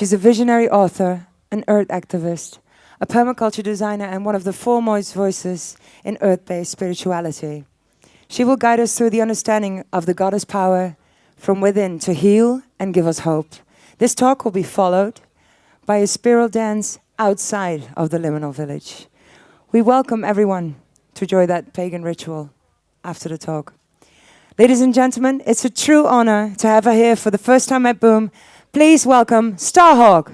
She's a visionary author, an earth activist, a permaculture designer, and one of the foremost voices in earth-based spirituality. She will guide us through the understanding of the goddess power from within to heal and give us hope. This talk will be followed by a spiral dance outside of the Liminal Village. We welcome everyone to join that pagan ritual after the talk. Ladies and gentlemen, it's a true honor to have her here for the first time at Boom. Please welcome Starhawk.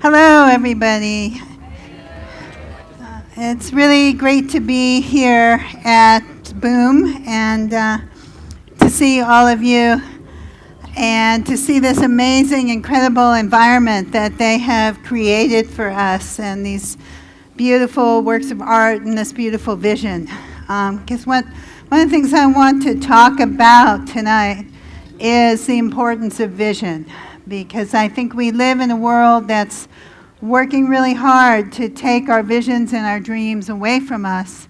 Hello, everybody. It's really great to be here at Boom and to see all of you and to see this amazing, incredible environment that they have created for us and these beautiful works of art and this beautiful vision. Because one of the things I want to talk about tonight is the importance of vision, because I think we live in a world that's working really hard to take our visions and our dreams away from us.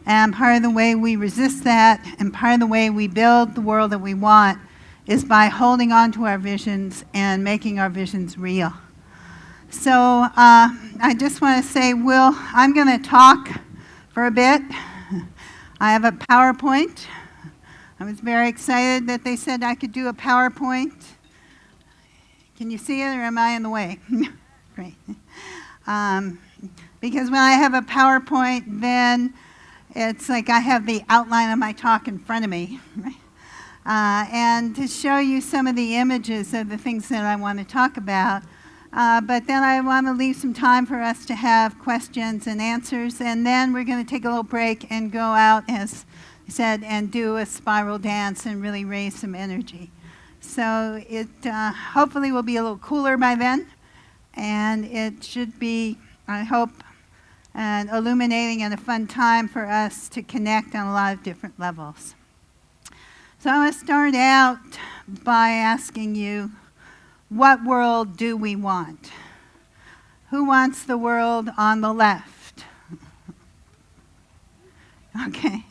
And part of the way we resist that and part of the way we build the world that we want is by holding on to our visions and making our visions real. So I just want to say, I'm going to talk for a bit. I have a PowerPoint. I was very excited that they said I could do a PowerPoint. Can you see it, or am I in the way? Great. Because when I have a PowerPoint, then it's like I have the outline of my talk in front of me, right? And to show you some of the images of the things that I want to talk about. But then I want to leave some time for us to have questions and answers, and then we're going to take a little break and go out, as I said, and do a spiral dance and really raise some energy. So it hopefully will be a little cooler by then, and it should be, I hope, an illuminating and a fun time for us to connect on a lot of different levels. So I want to start out by asking you, what world do we want? Who wants the world on the left? Okay.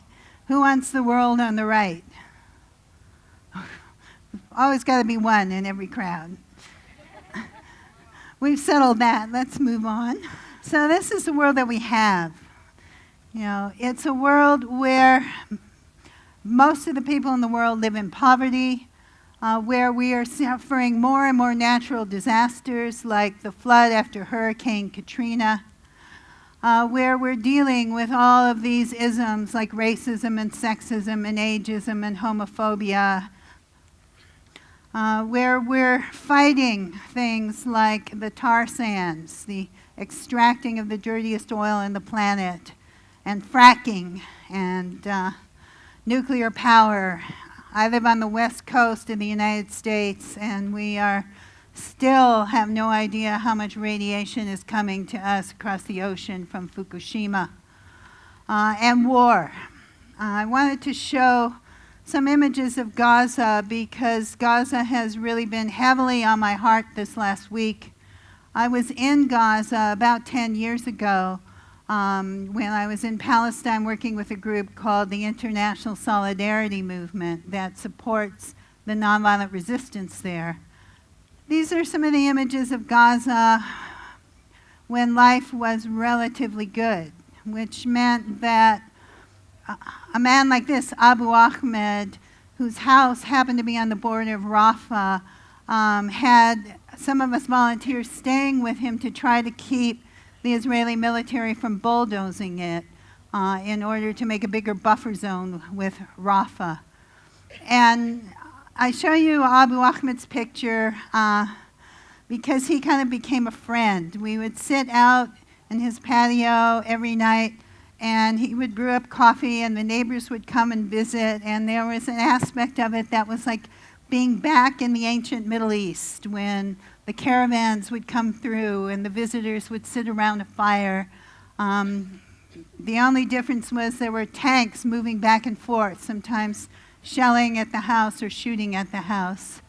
Who wants the world on the right? Always got to be one in every crowd. We've settled that. Let's move on. So this is the world that we have. You know, it's a world where most of the people in the world live in poverty, where we are suffering more and more natural disasters like the flood after Hurricane Katrina, where we're dealing with all of these isms like racism and sexism and ageism and homophobia, where we're fighting things like the tar sands, the extracting of the dirtiest oil on the planet, and fracking and nuclear power. I live on the west coast of the United States, and we still have no idea how much radiation is coming to us across the ocean from Fukushima. And war. I wanted to show some images of Gaza because Gaza has really been heavily on my heart this last week. I was in Gaza about 10 years ago when I was in Palestine working with a group called the International Solidarity Movement that supports the nonviolent resistance there. These are some of the images of Gaza when life was relatively good, which meant that a man like this, Abu Ahmed, whose house happened to be on the border of Rafah, had some of us volunteers staying with him to try to keep the Israeli military from bulldozing it in order to make a bigger buffer zone with Rafah. And I show you Abu Ahmed's picture because he kind of became a friend. We would sit out in his patio every night, and he would brew up coffee, and the neighbors would come and visit, and there was an aspect of it that was like being back in the ancient Middle East when the caravans would come through and the visitors would sit around a fire. The only difference was there were tanks moving back and forth, sometimes shelling at the house or shooting at the house.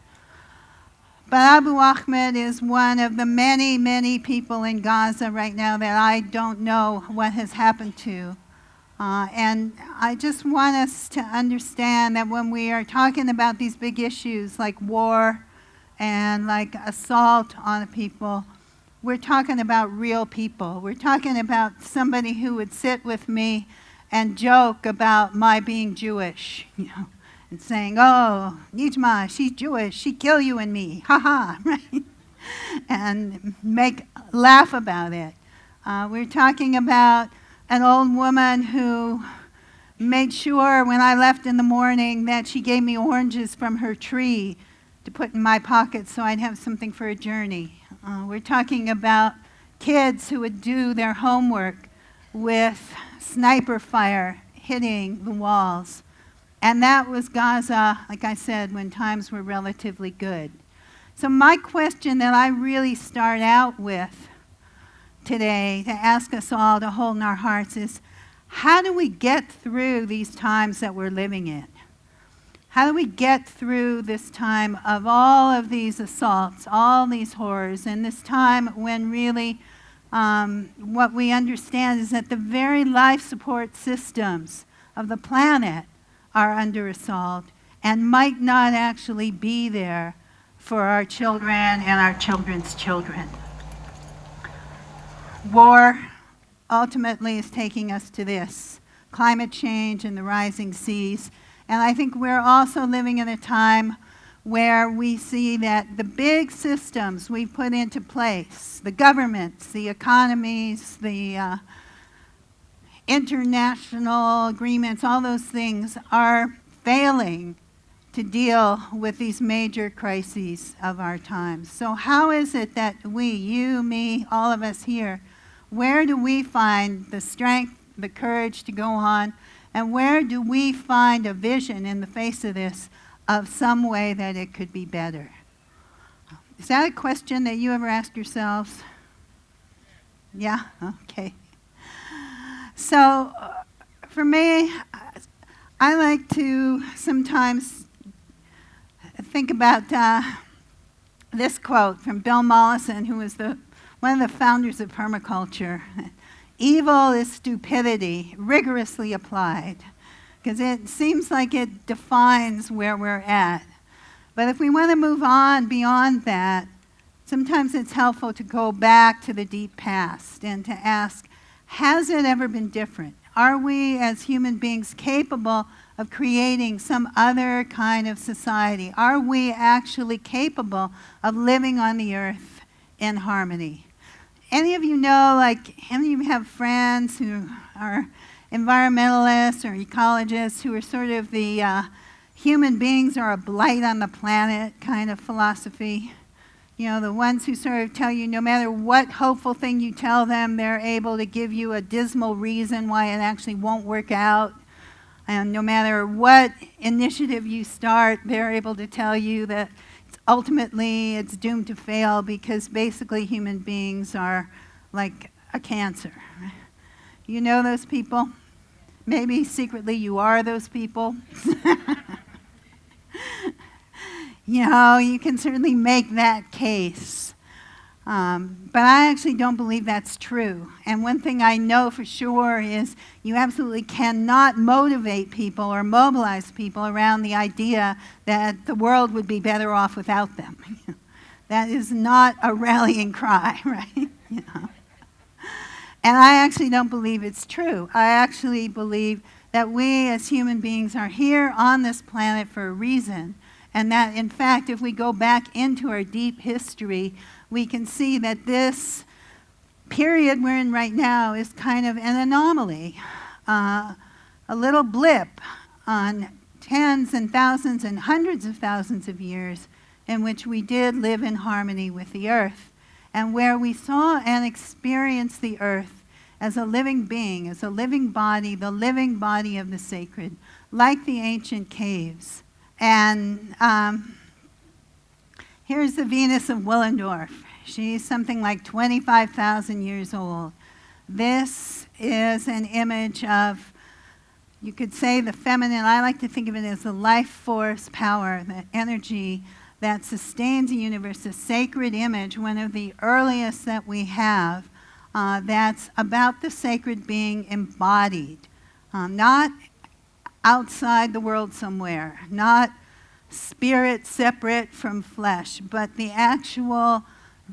But Abu Ahmed is one of the many, many people in Gaza right now that I don't know what has happened to. And I just want us to understand that when we are talking about these big issues like war and like assault on people, we're talking about real people. We're talking about somebody who would sit with me and joke about my being Jewish, and saying, oh, Nijma, she's Jewish, she'd kill you and me, ha-ha, right? And laugh about it. We're talking about an old woman who made sure when I left in the morning that she gave me oranges from her tree to put in my pocket so I'd have something for a journey. We're talking about kids who would do their homework with sniper fire hitting the walls. And that was Gaza, like I said, when times were relatively good. So my question that I really start out with today to ask us all to hold in our hearts is, how do we get through these times that we're living in? How do we get through this time of all of these assaults, all these horrors, and this time when really what we understand is that the very life support systems of the planet are under assault and might not actually be there for our children and our children's children. War ultimately is taking us to this, climate change and the rising seas. And I think we're also living in a time where we see that the big systems we put into place, the governments, the economies, the international agreements, all those things are failing to deal with these major crises of our times. So how is it that we, you, me, all of us here, where do we find the strength, the courage to go on, and where do we find a vision in the face of this of some way that it could be better? Is that a question that you ever ask yourselves? Yeah? Okay. So for me, I like to sometimes think about this quote from Bill Mollison, who was one of the founders of permaculture. Evil is stupidity, rigorously applied, because it seems like it defines where we're at. But if we want to move on beyond that, sometimes it's helpful to go back to the deep past and to ask, has it ever been different? Are we as human beings capable of creating some other kind of society? Are we actually capable of living on the earth in harmony? Any of you know, any of you have friends who are environmentalists or ecologists who are sort of the human beings are a blight on the planet kind of philosophy? You know, the ones who sort of tell you no matter what hopeful thing you tell them, they're able to give you a dismal reason why it actually won't work out. And no matter what initiative you start, they're able to tell you that ultimately it's doomed to fail because basically human beings are like a cancer. You know those people? Maybe secretly you are those people. You know, you can certainly make that case. But I actually don't believe that's true. And one thing I know for sure is you absolutely cannot motivate people or mobilize people around the idea that the world would be better off without them. That is not a rallying cry, right? You know. And I actually don't believe it's true. I actually believe that we as human beings are here on this planet for a reason. And that, in fact, if we go back into our deep history, we can see that this period we're in right now is kind of an anomaly, a little blip on tens and thousands and hundreds of thousands of years in which we did live in harmony with the earth, and where we saw and experienced the earth as a living being, as a living body, the living body of the sacred, like the ancient caves. And here's the Venus of Willendorf. She's something like 25,000 years old. This is an image of, you could say, the feminine. I like to think of it as the life force power, the energy that sustains the universe, a sacred image, one of the earliest that we have, that's about the sacred being embodied. not outside the world somewhere, not spirit separate from flesh, but the actual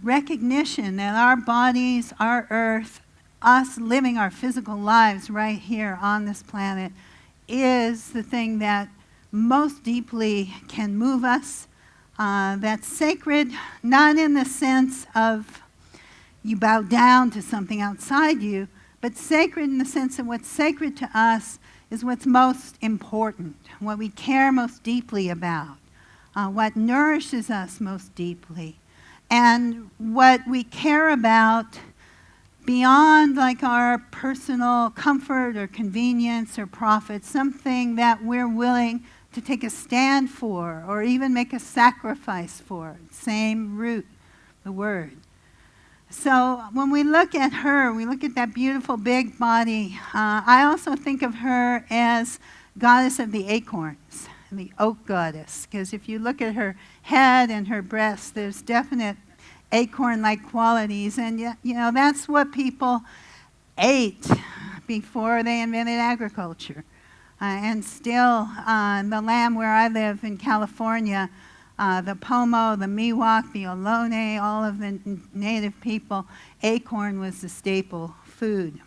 recognition that our bodies, our earth, us living our physical lives right here on this planet is the thing that most deeply can move us. That's sacred, not in the sense of you bow down to something outside you, but sacred in the sense that what's sacred to us is what's most important, what we care most deeply about, what nourishes us most deeply, and what we care about beyond like our personal comfort or convenience or profit, something that we're willing to take a stand for or even make a sacrifice for. Same root, the word. So when we look at her, we look at that beautiful big body. I also think of her as goddess of the acorns, the oak goddess, because if you look at her head and her breast, there's definite acorn-like qualities, and you know that's what people ate before they invented agriculture. And still, the land where I live in California, the Pomo, the Miwok, the Ohlone, all of the native people, acorn was the staple food.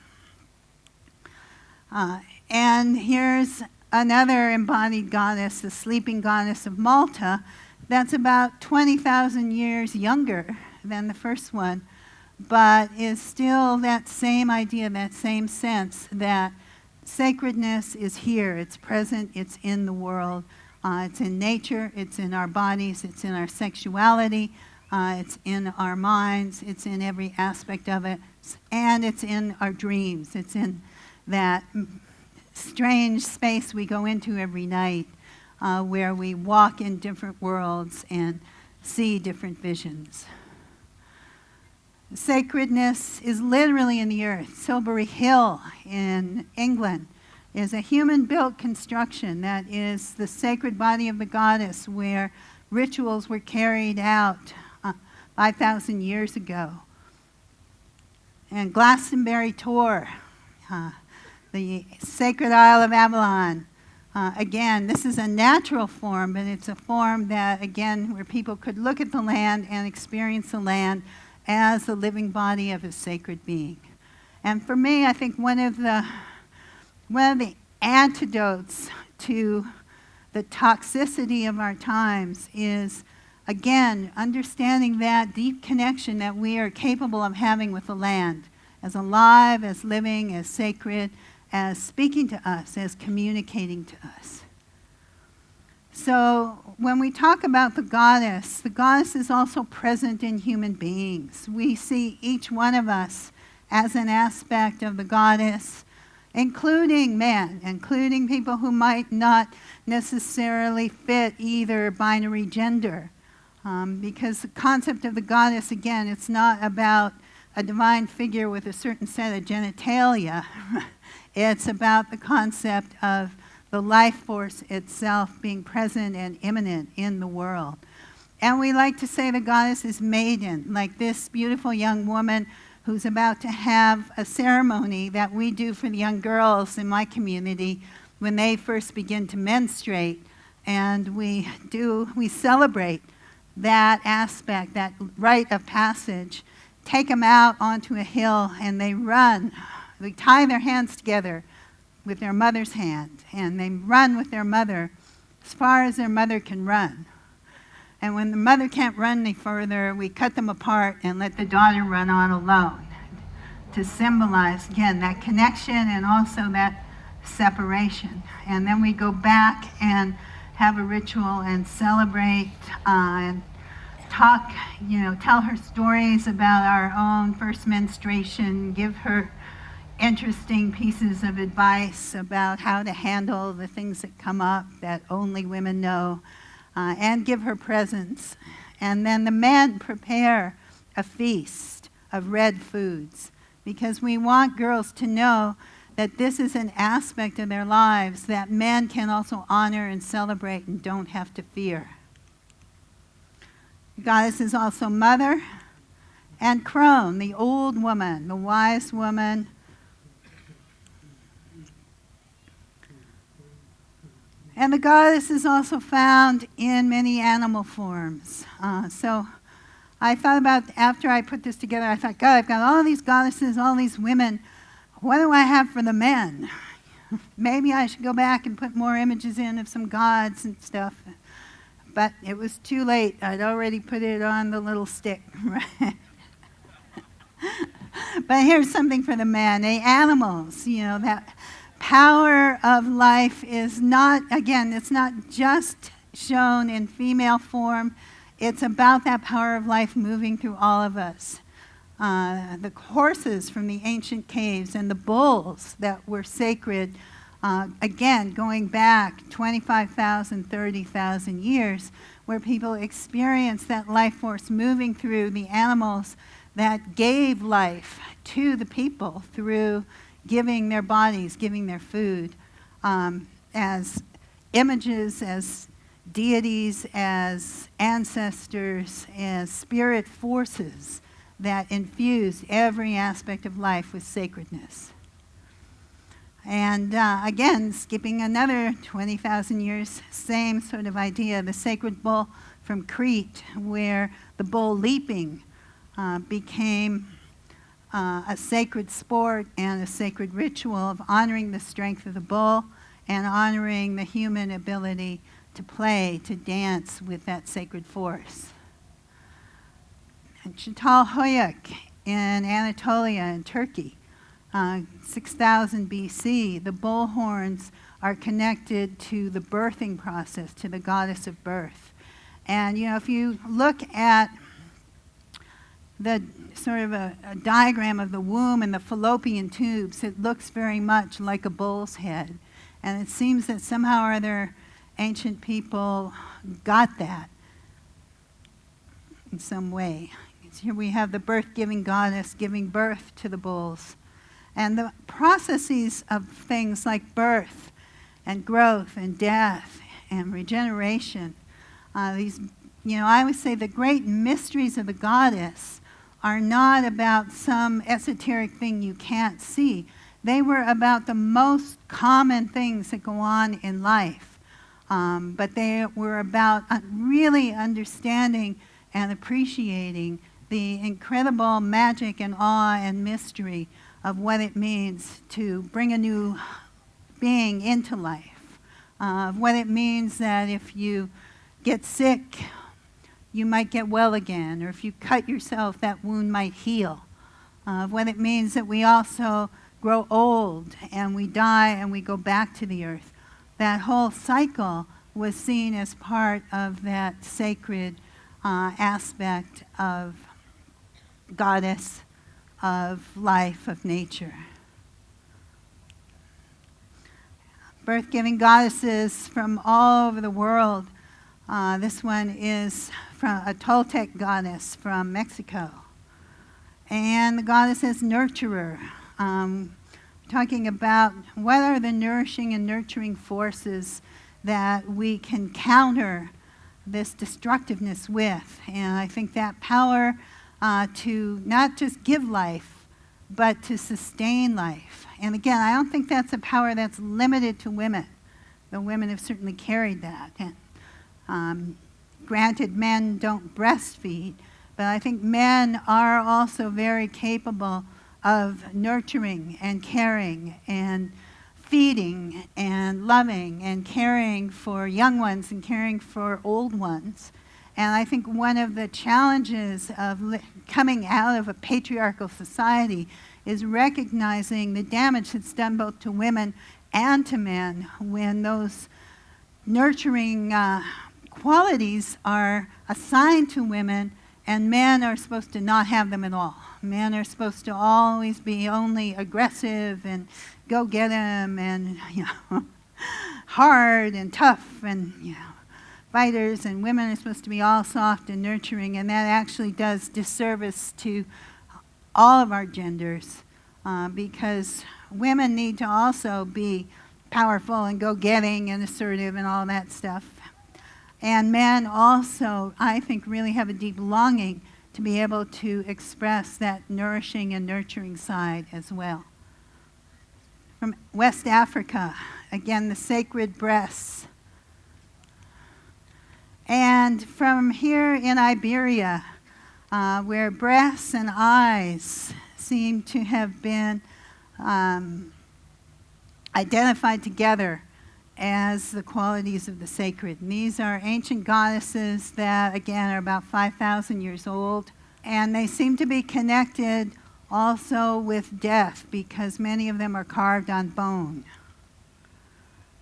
And here's another embodied goddess, the sleeping goddess of Malta, that's about 20,000 years younger than the first one, but is still that same idea, that same sense that sacredness is here, it's present, it's in the world. It's in nature, it's in our bodies, it's in our sexuality, it's in our minds, it's in every aspect of it, and it's in our dreams. It's in that strange space we go into every night where we walk in different worlds and see different visions. Sacredness is literally in the earth. Silbury Hill in England is a human-built construction that is the sacred body of the goddess where rituals were carried out 5,000 years ago. And Glastonbury Tor, the sacred Isle of Avalon. Again, this is a natural form, but it's a form that, again, where people could look at the land and experience the land as the living body of a sacred being. And for me, I think one of the antidotes to the toxicity of our times is, again, understanding that deep connection that we are capable of having with the land, as alive, as living, as sacred, as speaking to us, as communicating to us. So when we talk about the goddess is also present in human beings. We see each one of us as an aspect of the goddess, including men, including people who might not necessarily fit either binary gender. Because the concept of the goddess, again, it's not about a divine figure with a certain set of genitalia. It's about the concept of the life force itself being present and immanent in the world. And we like to say the goddess is maiden, like this beautiful young woman who's about to have a ceremony that we do for the young girls in my community when they first begin to menstruate. And we celebrate that aspect, that rite of passage, take them out onto a hill and they run. They tie their hands together with their mother's hand, and they run with their mother as far as their mother can run. And when the mother can't run any further, we cut them apart and let the daughter run on alone to symbolize, again, that connection and also that separation. And then we go back and have a ritual and celebrate and talk, tell her stories about our own first menstruation, give her interesting pieces of advice about how to handle the things that come up that only women know, and give her presents. And then the men prepare a feast of red foods because we want girls to know that this is an aspect of their lives that men can also honor and celebrate and don't have to fear. The goddess is also mother and crone, the old woman, the wise woman, And the goddess is also found in many animal forms. So I thought about, after I put this together, I thought, God, I've got all these goddesses, all these women. What do I have for the men? Maybe I should go back and put more images in of some gods and stuff. But it was too late. I'd already put it on the little stick. Right? But here's something for the men. The animals, that power of life is not, again, it's not just shown in female form. It's about that power of life moving through all of us. The horses from the ancient caves and the bulls that were sacred, again, going back 25,000, 30,000 years, where people experienced that life force moving through the animals that gave life to the people through giving their bodies, giving their food, as images, as deities, as ancestors, as spirit forces that infused every aspect of life with sacredness. And again, skipping another 20,000 years, same sort of idea, the sacred bull from Crete, where the bull leaping became a sacred sport and a sacred ritual of honoring the strength of the bull and honoring the human ability to play, to dance with that sacred force. And Çatalhöyük in Anatolia in Turkey, 6000 BC, the bull horns are connected to the birthing process, to the goddess of birth. And if you look at the sort of a diagram of the womb and the fallopian tubes, it looks very much like a bull's head. And it seems that somehow or other ancient people got that in some way. Here we have the birth-giving goddess giving birth to the bulls. And the processes of things like birth and growth and death and regeneration, I always say the great mysteries of the goddess are not about some esoteric thing you can't see. They were about the most common things that go on in life. But they were about really understanding and appreciating the incredible magic and awe and mystery of what it means to bring a new being into life, of what it means that if you get sick, you might get well again, or if you cut yourself, that wound might heal, of what it means that we also grow old and we die and we go back to the earth. That whole cycle was seen as part of that sacred aspect of goddess, of life, of nature. Birth-giving goddesses from all over the world. This one is from a Toltec goddess from Mexico. And the goddess is nurturer. Talking about what are the nourishing and nurturing forces that we can counter this destructiveness with. And I think that power to not just give life, but to sustain life. And again, I don't think that's a power that's limited to women. The women have certainly carried that. And, granted, men don't breastfeed, but I think men are also very capable of nurturing and caring and feeding and loving and caring for young ones and caring for old ones. And I think one of the challenges of coming out of a patriarchal society is recognizing the damage that's done both to women and to men when those nurturing qualities are assigned to women and men are supposed to not have them at all. Men are supposed to always be only aggressive and go get them and, hard and tough and, fighters, and women are supposed to be all soft and nurturing, and that actually does disservice to all of our genders because women need to also be powerful and go-getting and assertive and all that stuff. And men also, I think, really have a deep longing to be able to express that nourishing and nurturing side as well. From West Africa, again, the sacred breasts And from here in Iberia, where breasts and eyes seem to have been identified together as the qualities of the sacred. And these are ancient goddesses that, again, are about 5,000 years old. And they seem to be connected also with death because many of them are carved on bone.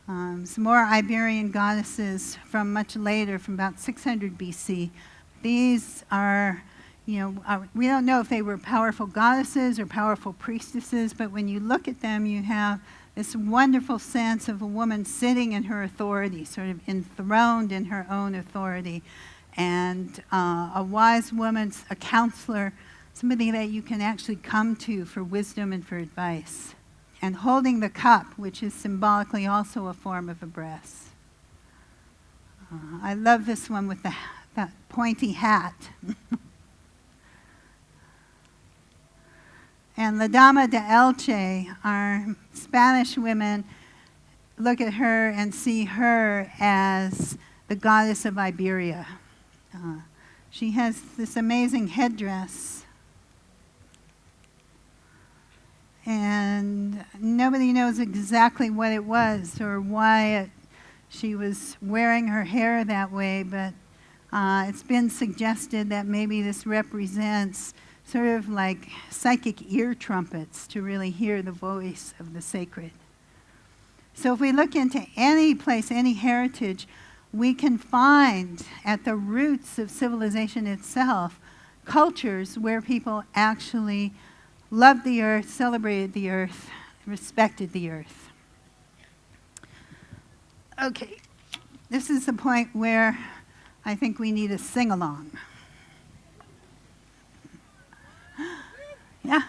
Some more Iberian goddesses from much later, from about 600 BC. These are, we don't know if they were powerful goddesses or powerful priestesses, but when you look at them, you have this wonderful sense of a woman sitting in her authority, sort of enthroned in her own authority. And a wise woman, a counselor, somebody that you can actually come to for wisdom and for advice. And holding the cup, which is symbolically also a form of a breast. I love this one with that pointy hat. And La Dama de Elche, our Spanish women, look at her and see her as the goddess of Iberia. She has this amazing headdress. And nobody knows exactly what it was or why she was wearing her hair that way, but it's been suggested that maybe this represents sort of like psychic ear trumpets to really hear the voice of the sacred. So if we look into any place, any heritage, we can find at the roots of civilization itself cultures where people actually loved the earth, celebrated the earth, respected the earth. Okay, this is the point where I think we need a sing-along. Yeah.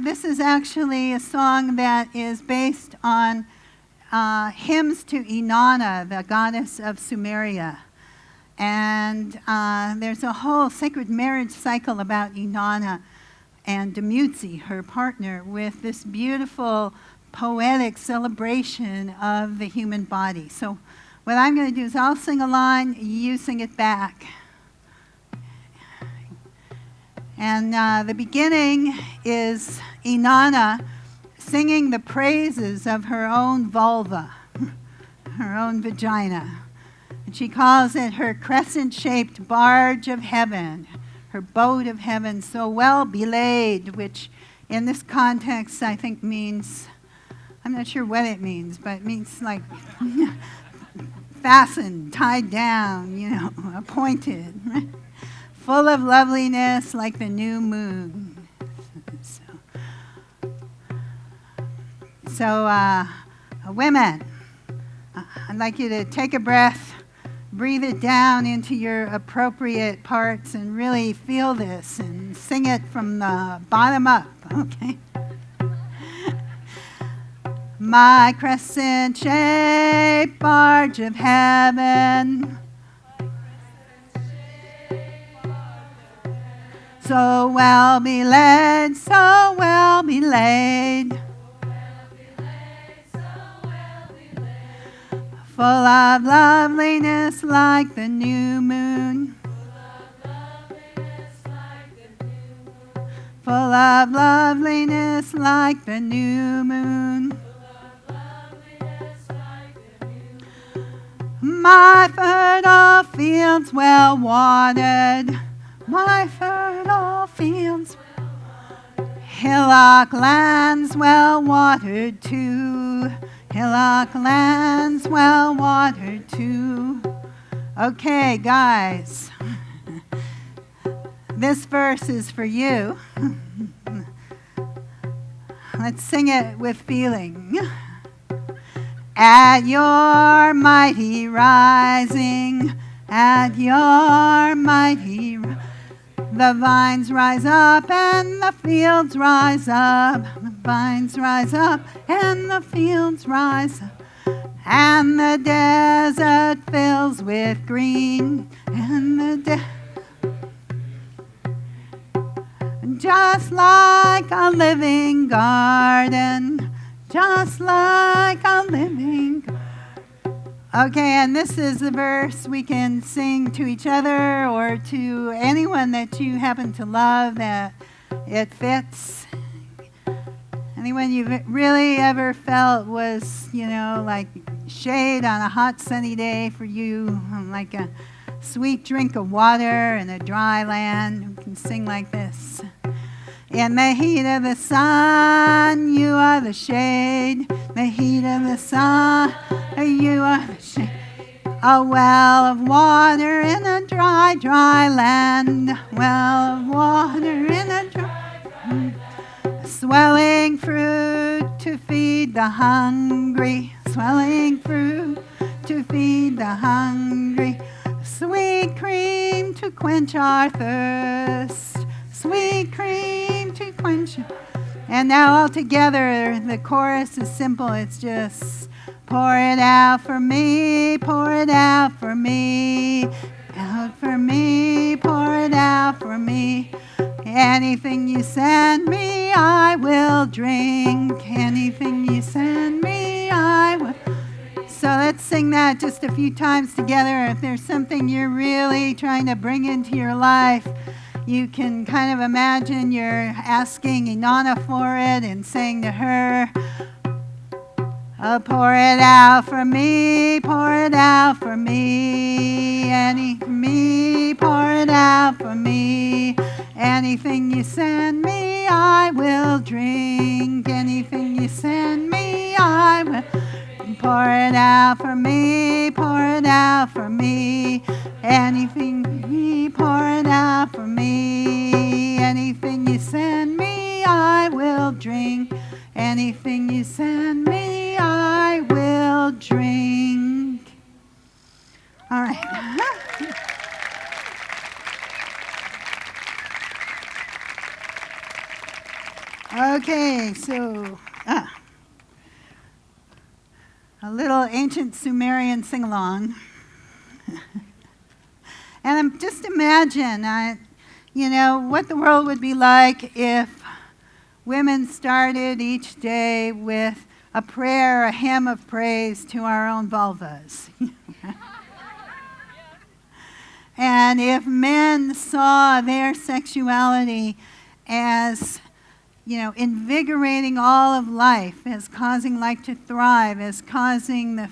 This is actually a song that is based on hymns to Inanna, the goddess of Sumeria. And there's a whole sacred marriage cycle about Inanna and Demutzi, her partner, with this beautiful poetic celebration of the human body. So what I'm going to do is I'll sing a line, you sing it back. And the beginning is Inanna singing the praises of her own vulva, her own vagina. And she calls it her crescent-shaped barge of heaven, her boat of heaven so well belayed, which in this context I think means, I'm not sure what it means, but it means like fastened, tied down, appointed. Full of loveliness like the new moon. So women, I'd like you to take a breath, breathe it down into your appropriate parts and really feel this and sing it from the bottom up, okay? My crescent-shaped barge of heaven, so well belayed, so well belayed, full of loveliness like the new moon, full of loveliness like the new moon. My fertile fields well watered, my fertile fields, hillock lands well watered too, hillock lands well watered too. Okay, guys, this verse is for you. Let's sing it with feeling. At your mighty rising, at your mighty rising, the vines rise up and the fields rise up. The vines rise up and the fields rise up. And the desert fills with green. And the just like a living garden. Just like a living garden. Okay, and this is the verse we can sing to each other or to anyone that you happen to love that it fits. Anyone you've really ever felt was, like shade on a hot sunny day for you, like a sweet drink of water in a dry land. We can sing like this. In the heat of the sun, you are the shade. The heat of the sun, you are the shade. A well of water in a dry, dry land. Well of water in a dry. Swelling fruit to feed the hungry. Swelling fruit to feed the hungry. Sweet cream to quench our thirst. Sweet cream to quench. And now all together, the chorus is simple. It's just, pour it out for me, pour it out for me, out for me, pour it out for me. Anything you send me, I will drink. Anything you send me, I will. So let's sing that just a few times together. If there's something you're really trying to bring into your life, you can kind of imagine you're asking Inanna for it and saying to her, oh, pour it out for me, pour it out for me, pour it out for me. Anything you send me, I will drink. Anything you send me, I will. Pour it out for me, pour it out for me. Anything you pour it out for me. Anything you send me, I will drink. Anything you send me, I will drink. All right. Okay, so a little ancient Sumerian sing-along. And just imagine, what the world would be like if women started each day with a prayer, a hymn of praise to our own vulvas. And if men saw their sexuality as, invigorating all of life, as causing life to thrive, as causing the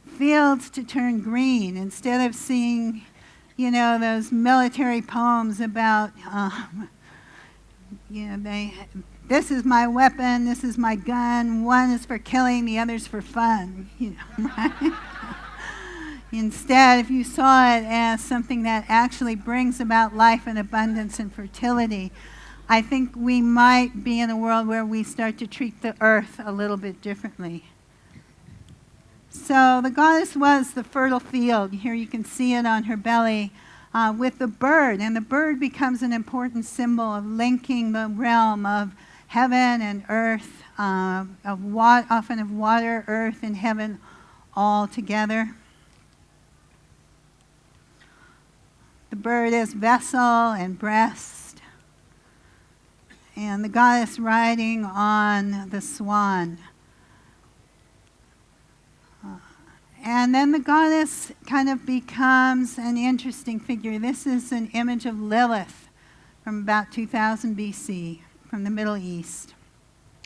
fields to turn green, instead of seeing, those military poems about, this is my weapon, this is my gun, one is for killing, the other's for fun, right? Instead, if you saw it as something that actually brings about life and abundance and fertility, I think we might be in a world where we start to treat the earth a little bit differently. So the goddess was the fertile field. Here you can see it on her belly with the bird. And the bird becomes an important symbol of linking the realm of heaven and earth, often of water, earth, and heaven all together. The bird is vessel and breast. And the goddess riding on the swan. And then the goddess kind of becomes an interesting figure. This is an image of Lilith from about 2000 BC, from the Middle East.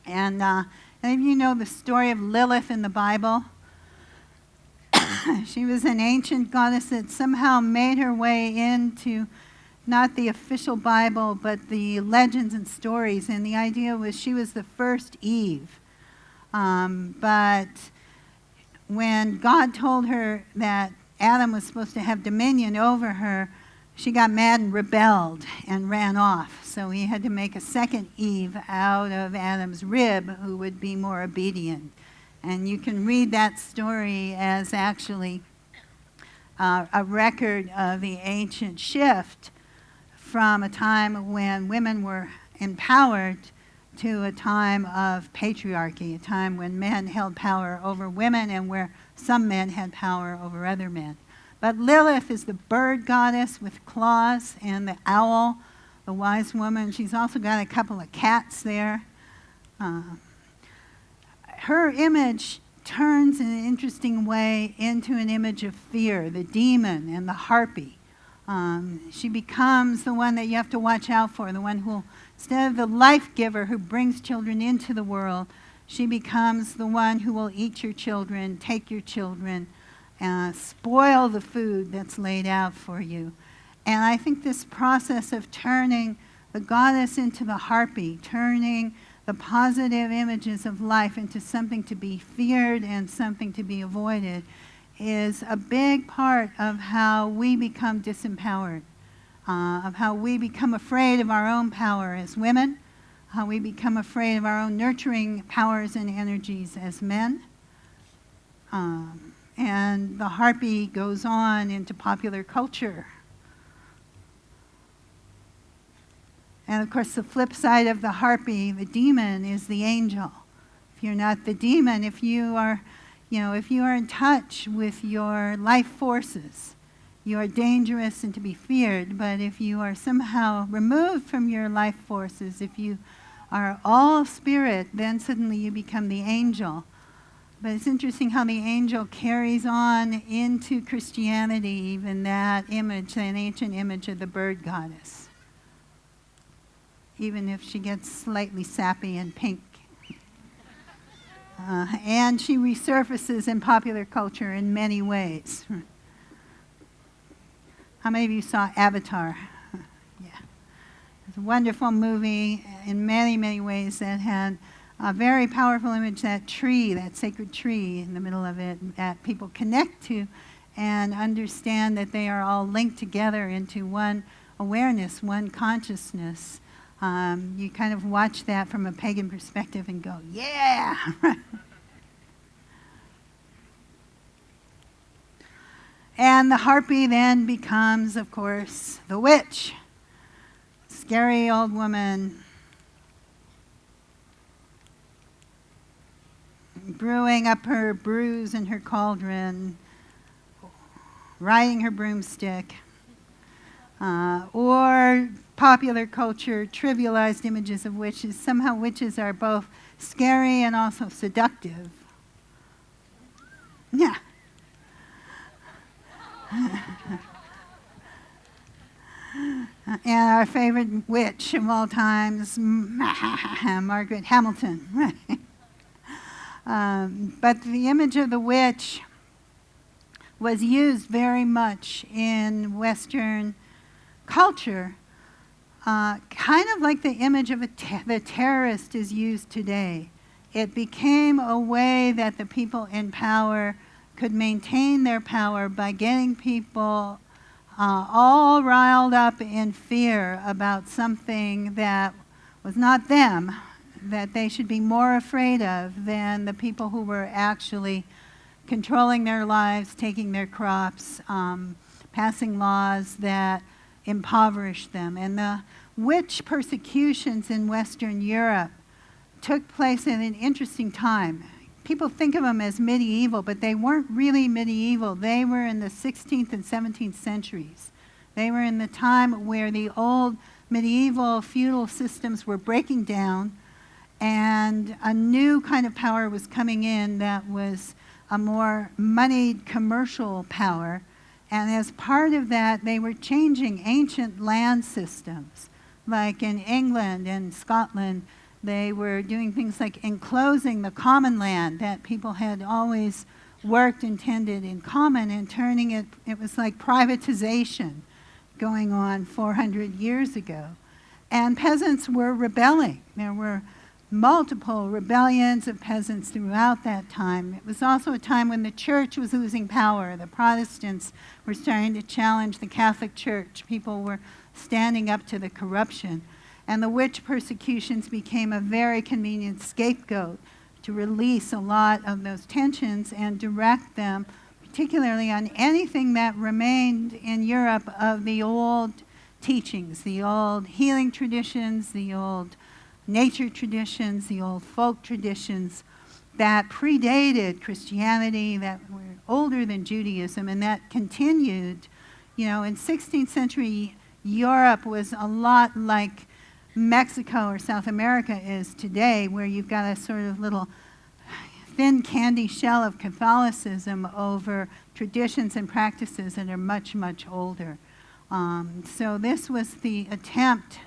And any of you know the story of Lilith in the Bible? She was an ancient goddess that somehow made her way into not the official Bible, but the legends and stories. And the idea was she was the first Eve. But when God told her that Adam was supposed to have dominion over her, she got mad and rebelled and ran off. So he had to make a second Eve out of Adam's rib who would be more obedient. And you can read that story as actually a record of the ancient shift from a time when women were empowered to a time of patriarchy, a time when men held power over women and where some men had power over other men. But Lilith is the bird goddess with claws, and the owl, the wise woman. She's also got a couple of cats there. Her image turns in an interesting way into an image of fear, the demon and the harpy. She becomes the one that you have to watch out for, the one who, instead of the life giver who brings children into the world, she becomes the one who will eat your children, take your children, spoil the food that's laid out for you. And I think this process of turning the goddess into the harpy, turning the positive images of life into something to be feared and something to be avoided, is a big part of how we become disempowered, of how we become afraid of our own power as women, how we become afraid of our own nurturing powers and energies as men. And the harpy goes on into popular culture. And of course, the flip side of the harpy, the demon, is the angel. If you're not the demon, if you are in touch with your life forces, you are dangerous and to be feared. But if you are somehow removed from your life forces, if you are all spirit, then suddenly you become the angel. But it's interesting how the angel carries on into Christianity, even that image, an ancient image of the bird goddess, even if she gets slightly sappy and pink. And she resurfaces in popular culture in many ways. How many of you saw Avatar? Yeah. It's a wonderful movie in many, many ways that had a very powerful image, that tree, that sacred tree in the middle of it, that people connect to and understand that they are all linked together into one awareness, one consciousness. You kind of watch that from a pagan perspective and go, yeah! And the harpy then becomes, of course, the witch. Scary old woman brewing up her brews in her cauldron, riding her broomstick, or popular culture trivialized images of witches. Somehow witches are both scary and also seductive. Yeah. And our favorite witch of all times, Margaret Hamilton. Right? But the image of the witch was used very much in Western culture, kind of like the image of the terrorist is used today. It became a way that the people in power could maintain their power by getting people all riled up in fear about something that was not them, that they should be more afraid of than the people who were actually controlling their lives, taking their crops, passing laws that impoverished them. And the witch persecutions in Western Europe took place at an interesting time. People think of them as medieval, but they weren't really medieval. They were in the 16th and 17th centuries. They were in the time where the old medieval feudal systems were breaking down, and a new kind of power was coming in that was a more moneyed commercial power. And as part of that, they were changing ancient land systems. Like in England and Scotland, they were doing things like enclosing the common land that people had always worked and tended in common, and turning it was like privatization going on 400 years ago. And peasants were rebelling. There were multiple rebellions of peasants throughout that time. It was also a time when the church was losing power. The Protestants were starting to challenge the Catholic Church. People were standing up to the corruption. And the witch persecutions became a very convenient scapegoat to release a lot of those tensions and direct them, particularly on anything that remained in Europe of the old teachings, the old healing traditions, the old nature traditions, the old folk traditions that predated Christianity, that were older than Judaism, and that continued. You know, in 16th century Europe was a lot like Mexico or South America is today, where you've got a sort of little thin candy shell of Catholicism over traditions and practices that are much, much older. So this was the attempt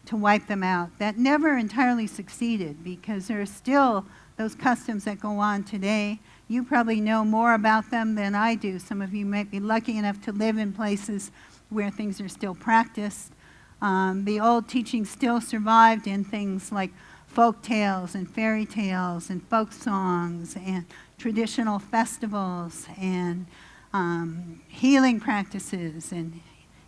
to wipe them out. That never entirely succeeded because there are still those customs that go on today. You probably know more about them than I do. Some of you might be lucky enough to live in places where things are still practiced. The old teachings still survived in things like folk tales and fairy tales and folk songs and traditional festivals and healing practices and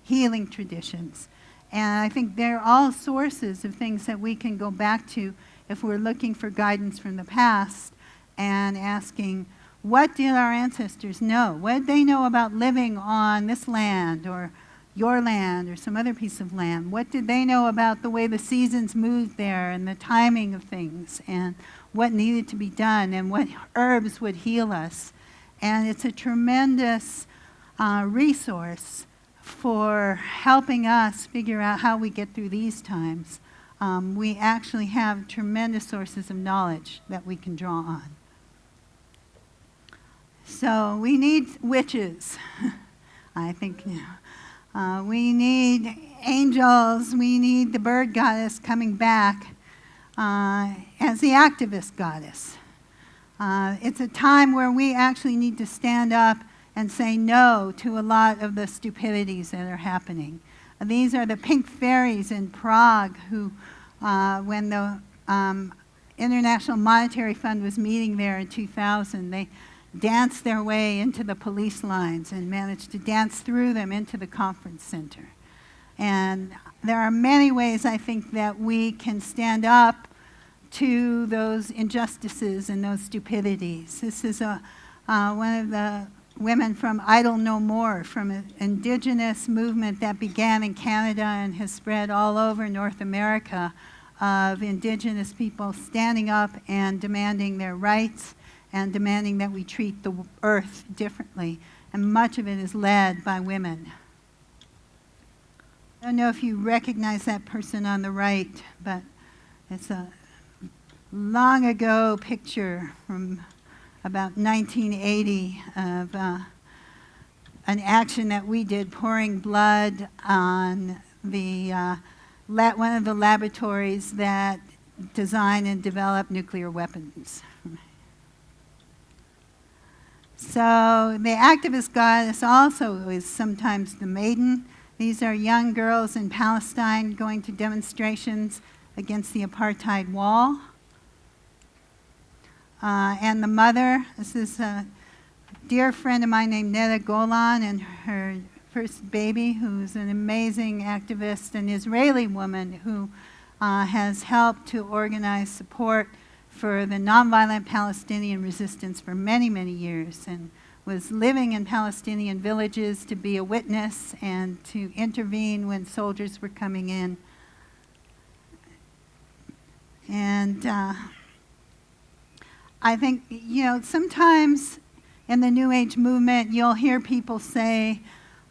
healing traditions. And I think they're all sources of things that we can go back to if we're looking for guidance from the past and asking, what did our ancestors know? What did they know about living on this land or your land or some other piece of land? What did they know about the way the seasons moved there and the timing of things and what needed to be done and what herbs would heal us? And it's a tremendous resource for helping us figure out how we get through these times. We actually have tremendous sources of knowledge that we can draw on. So we need witches, I think. We need angels. We need the bird goddess coming back as the activist goddess. It's a time where we actually need to stand up and say no to a lot of the stupidities that are happening. These are the pink fairies in Prague who, when the International Monetary Fund was meeting there in 2000, they danced their way into the police lines and managed to dance through them into the conference center. And there are many ways, I think, that we can stand up to those injustices and those stupidities. This is one of the women from Idle No More, from an indigenous movement that began in Canada and has spread all over North America, of indigenous people standing up and demanding their rights and demanding that we treat the earth differently. And much of it is led by women. I don't know if you recognize that person on the right, but it's a long ago picture from about 1980 of an action that we did, pouring blood on the one of the laboratories that design and develop nuclear weapons. So the activist goddess also is sometimes the maiden. These are young girls in Palestine going to demonstrations against the apartheid wall. And the mother, this is a dear friend of mine named Neda Golan and her first baby, who's an amazing activist, an Israeli woman who has helped to organize support for the nonviolent Palestinian resistance for many, many years, and was living in Palestinian villages to be a witness and to intervene when soldiers were coming in. And I think, sometimes in the New Age movement, you'll hear people say,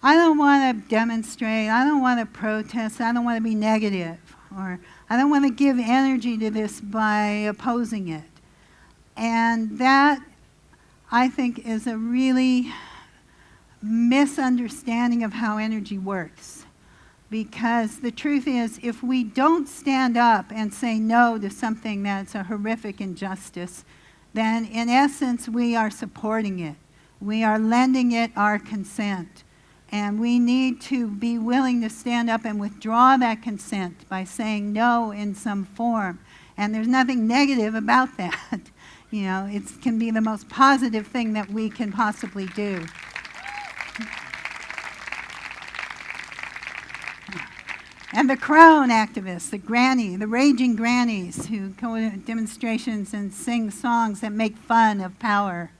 I don't want to demonstrate, I don't want to protest, I don't want to be negative, or I don't want to give energy to this by opposing it. And that, I think, is a really misunderstanding of how energy works. Because the truth is, if we don't stand up and say no to something that's a horrific injustice, then in essence we are supporting it. We are lending it our consent. And we need to be willing to stand up and withdraw that consent by saying no in some form. And there's nothing negative about that. It can be the most positive thing that we can possibly do. And the crone activists, the raging grannies who go to demonstrations and sing songs that make fun of power.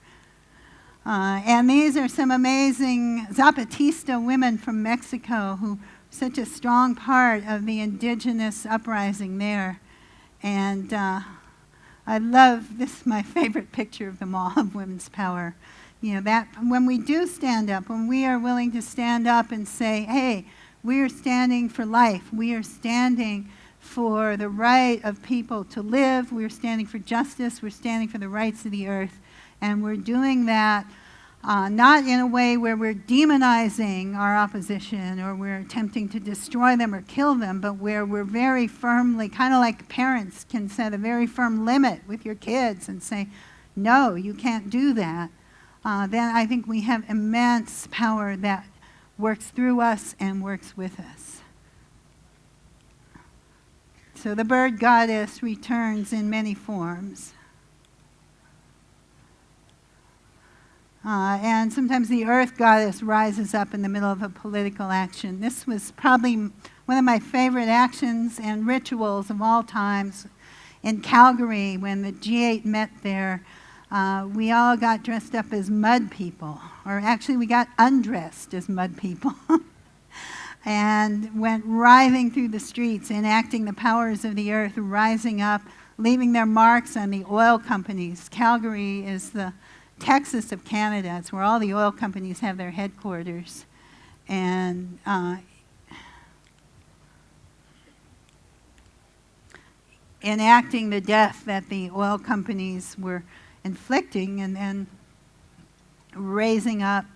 And these are some amazing Zapatista women from Mexico who are such a strong part of the indigenous uprising there. And I love this, my favorite picture of them all, of women's power. That when we do stand up, when we are willing to stand up and say, hey, we are standing for life, we are standing for the right of people to live. We're standing for justice. We're standing for the rights of the earth. And we're doing that not in a way where we're demonizing our opposition or we're attempting to destroy them or kill them, but where we're very firmly, kind of like parents can set a very firm limit with your kids and say, no, you can't do that. Then I think we have immense power that works through us and works with us. So the bird goddess returns in many forms. And sometimes the earth goddess rises up in the middle of a political action. This was probably one of my favorite actions and rituals of all times. In Calgary, when the G8 met there, we all got dressed up as mud people, or actually we got undressed as mud people, and went writhing through the streets, enacting the powers of the earth, rising up, leaving their marks on the oil companies. Calgary is the Texas of Canada. It's where all the oil companies have their headquarters. And enacting the death that the oil companies were inflicting, and then raising up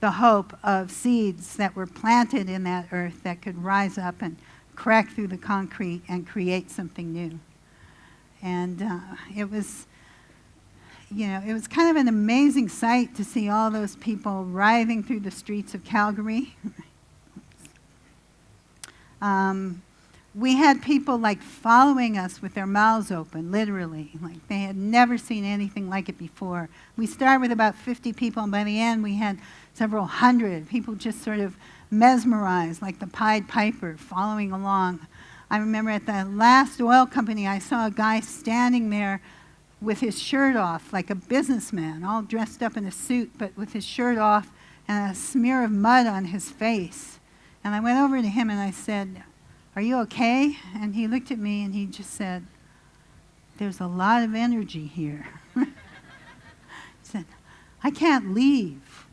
the hope of seeds that were planted in that earth that could rise up and crack through the concrete and create something new. And it was kind of an amazing sight to see all those people writhing through the streets of Calgary. We had people like following us with their mouths open, literally. Like they had never seen anything like it before. We started with about 50 people, and by the end we had several hundred people just sort of mesmerized, like the Pied Piper, following along. I remember at the last oil company, I saw a guy standing there with his shirt off, like a businessman, all dressed up in a suit, but with his shirt off and a smear of mud on his face. And I went over to him and I said, "Are you okay?" And he looked at me and he just said, "There's a lot of energy here." He said, "I can't leave.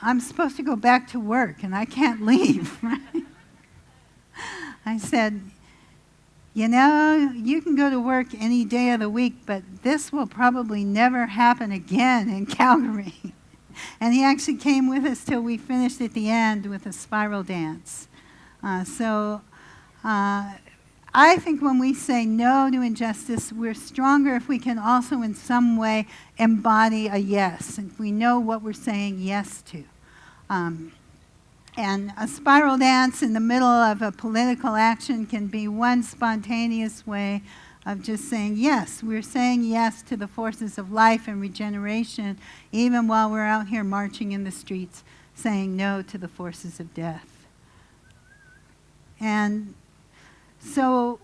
I'm supposed to go back to work and I can't leave." I said, "You know, you can go to work any day of the week, but this will probably never happen again in Calgary." And he actually came with us till we finished at the end with a spiral dance. I think when we say no to injustice, we're stronger if we can also in some way embody a yes, if we know what we're saying yes to. And a spiral dance in the middle of a political action can be one spontaneous way of just saying yes. We're saying yes to the forces of life and regeneration, even while we're out here marching in the streets, saying no to the forces of death. And so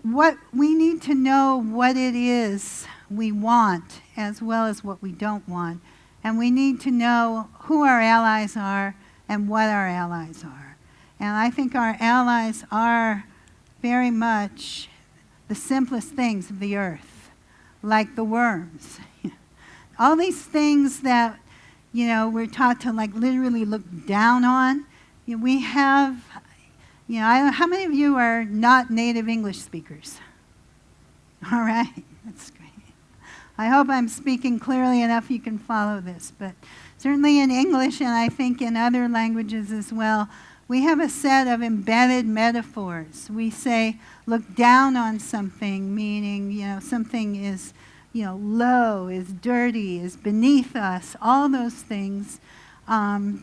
what we need to know what it is we want as well as what we don't want. And we need to know who our allies are and what our allies are. And I think our allies are very much the simplest things of the earth, like the worms. All these things that, we're taught to like literally look down on. We have, how many of you are not native English speakers? All right, that's great. I hope I'm speaking clearly enough you can follow this, but certainly in English, and I think in other languages as well, we have a set of embedded metaphors. We say, look down on something, meaning, something is, low, is dirty, is beneath us. All those things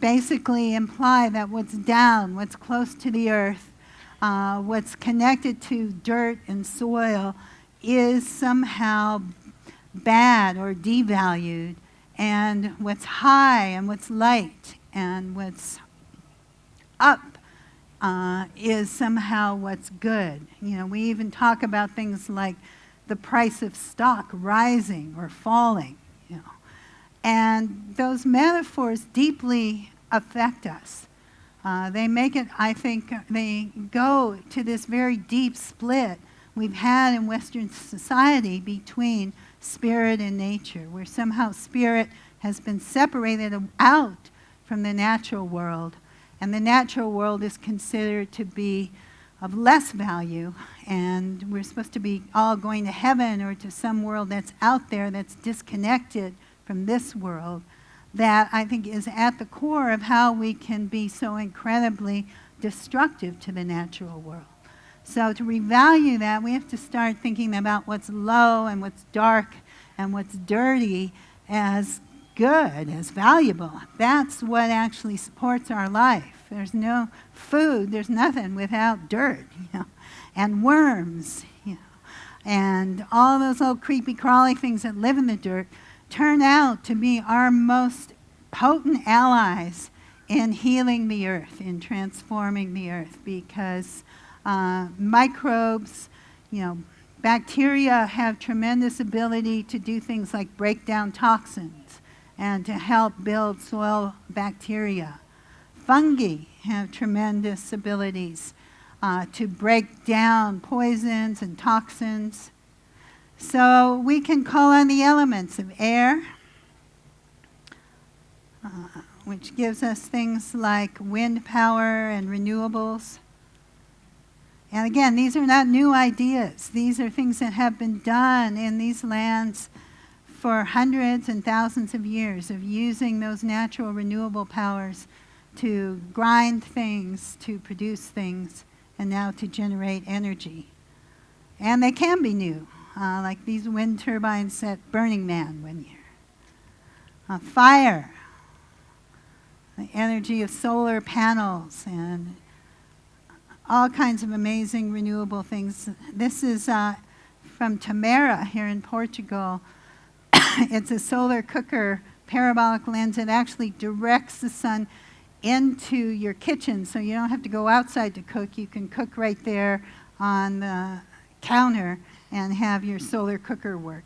basically imply that what's down, what's close to the earth, what's connected to dirt and soil is somehow bad or devalued. And what's high and what's light and what's up is somehow what's good. We even talk about things like the price of stock rising or falling. And those metaphors deeply affect us. They make it, I think, they go to this very deep split we've had in Western society between spirit and nature, where somehow spirit has been separated out from the natural world, and the natural world is considered to be of less value, and we're supposed to be all going to heaven or to some world that's out there that's disconnected from this world, that I think is at the core of how we can be so incredibly destructive to the natural world. So to revalue that, we have to start thinking about what's low and what's dark and what's dirty as good, as valuable. That's what actually supports our life. There's no food, there's nothing without dirt, and worms, and all those little creepy crawly things that live in the dirt turn out to be our most potent allies in healing the earth, in transforming the earth, because microbes, bacteria have tremendous ability to do things like break down toxins and to help build soil bacteria. Fungi have tremendous abilities to break down poisons and toxins. So we can call on the elements of air, which gives us things like wind power and renewables. And again, these are not new ideas. These are things that have been done in these lands for hundreds and thousands of years, of using those natural renewable powers to grind things, to produce things, and now to generate energy. And they can be new, like these wind turbines at Burning Man one year. Fire, the energy of solar panels, and all kinds of amazing renewable things. This is from Tamera here in Portugal. It's a solar cooker, parabolic lens. It actually directs the sun into your kitchen, so you don't have to go outside to cook. You can cook right there on the counter and have your solar cooker work.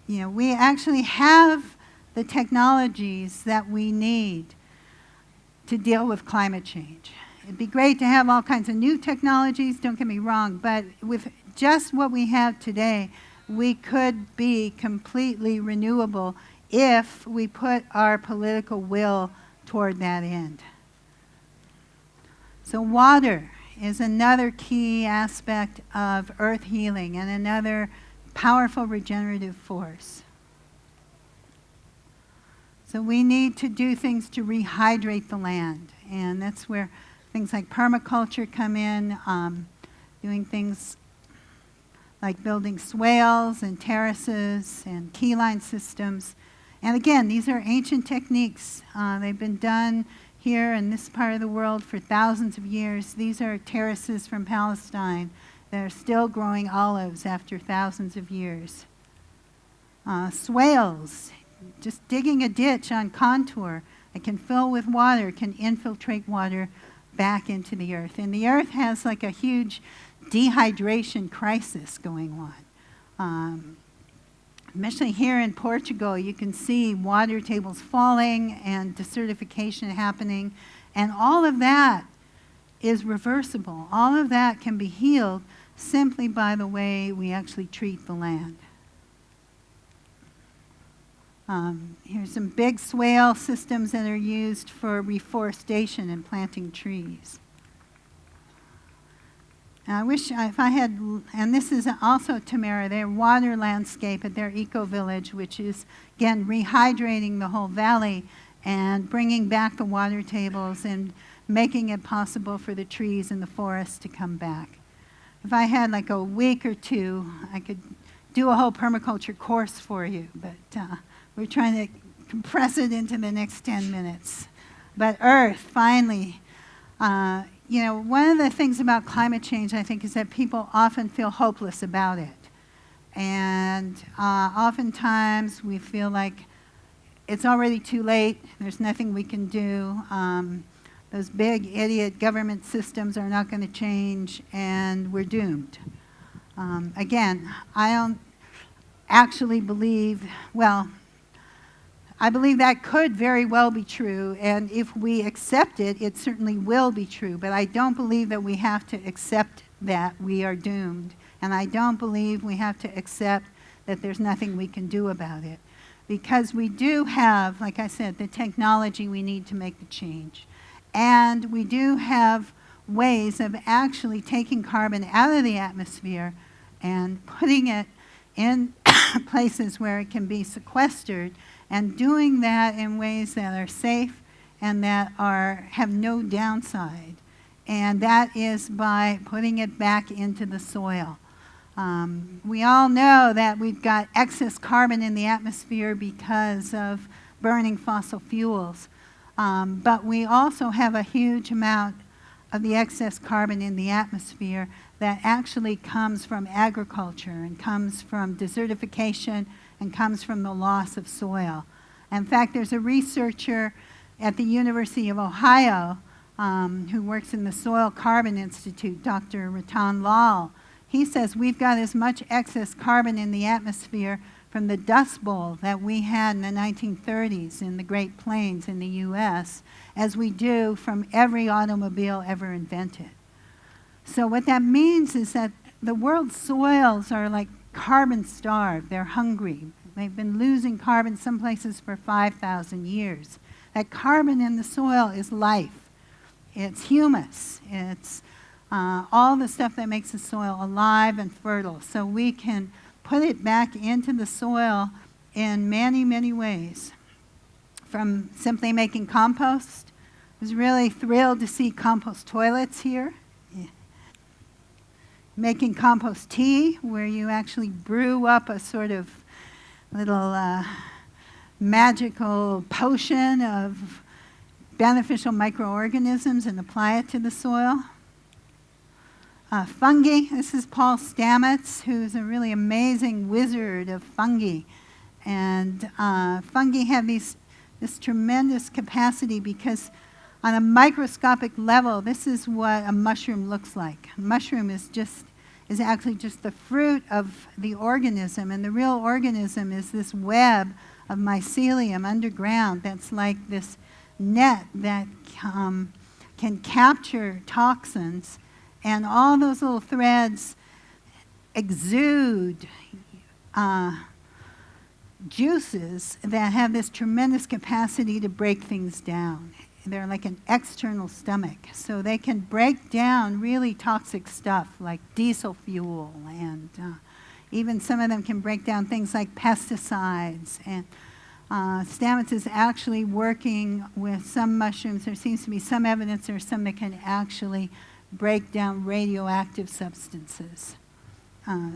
We actually have the technologies that we need to deal with climate change. It'd be great to have all kinds of new technologies, don't get me wrong, but with just what we have today, we could be completely renewable if we put our political will toward that end. So water is another key aspect of earth healing and another powerful regenerative force. So we need to do things to rehydrate the land, and that's where things like permaculture come in, doing things like building swales and terraces and keyline systems. And again, these are ancient techniques. They've been done here in this part of the world for thousands of years. These are terraces from Palestine that are still growing olives after thousands of years. Swales, just digging a ditch on contour, it can fill with water, can infiltrate water back into the earth. And the earth has like a huge dehydration crisis going on. Especially here in Portugal, you can see water tables falling and desertification happening. And all of that is reversible. All of that can be healed simply by the way we actually treat the land. Here's some big swale systems that are used for reforestation and planting trees. I wish if I had, and this is also Tamera, their water landscape at their eco-village, which is, again, rehydrating the whole valley and bringing back the water tables and making it possible for the trees and the forests to come back. If I had like a week or two, I could do a whole permaculture course for you, but we're trying to compress it into the next 10 minutes. But Earth, finally, one of the things about climate change, I think, is that people often feel hopeless about it. And oftentimes we feel like it's already too late, there's nothing we can do, those big idiot government systems are not going to change, and we're doomed. Again, I don't actually believe, I believe that could very well be true, and if we accept it, it certainly will be true. But I don't believe that we have to accept that we are doomed, and I don't believe we have to accept that there's nothing we can do about it. Because we do have, like I said, the technology we need to make the change. And we do have ways of actually taking carbon out of the atmosphere and putting it in places where it can be sequestered, and doing that in ways that are safe and that have no downside. And that is by putting it back into the soil. We all know that we've got excess carbon in the atmosphere because of burning fossil fuels. But we also have a huge amount of the excess carbon in the atmosphere that actually comes from agriculture and comes from desertification and comes from the loss of soil. In fact, there's a researcher at the University of Ohio who works in the Soil Carbon Institute, Dr. Ratan Lal. He says we've got as much excess carbon in the atmosphere from the Dust Bowl that we had in the 1930s in the Great Plains in the US as we do from every automobile ever invented. So what that means is that the world's soils are like carbon starved. They're hungry. They've been losing carbon some places for 5,000 years. That carbon in the soil is life. It's humus. It's all the stuff that makes the soil alive and fertile. So we can put it back into the soil in many, many ways. From simply making compost. I was really thrilled to see compost toilets here. Yeah. Making compost tea, where you actually brew up a sort of little magical potion of beneficial microorganisms and apply it to the soil. Fungi, this is Paul Stamets, who's a really amazing wizard of fungi. And fungi have this tremendous capacity because on a microscopic level, this is what a mushroom looks like. A mushroom is actually just the fruit of the organism, and the real organism is this web of mycelium underground that's like this net that can capture toxins, and all those little threads exude juices that have this tremendous capacity to break things down. They're like an external stomach, so they can break down really toxic stuff like diesel fuel, and even some of them can break down things like pesticides. And Stamets is actually working with some mushrooms. There seems to be some evidence there are some that can actually break down radioactive substances.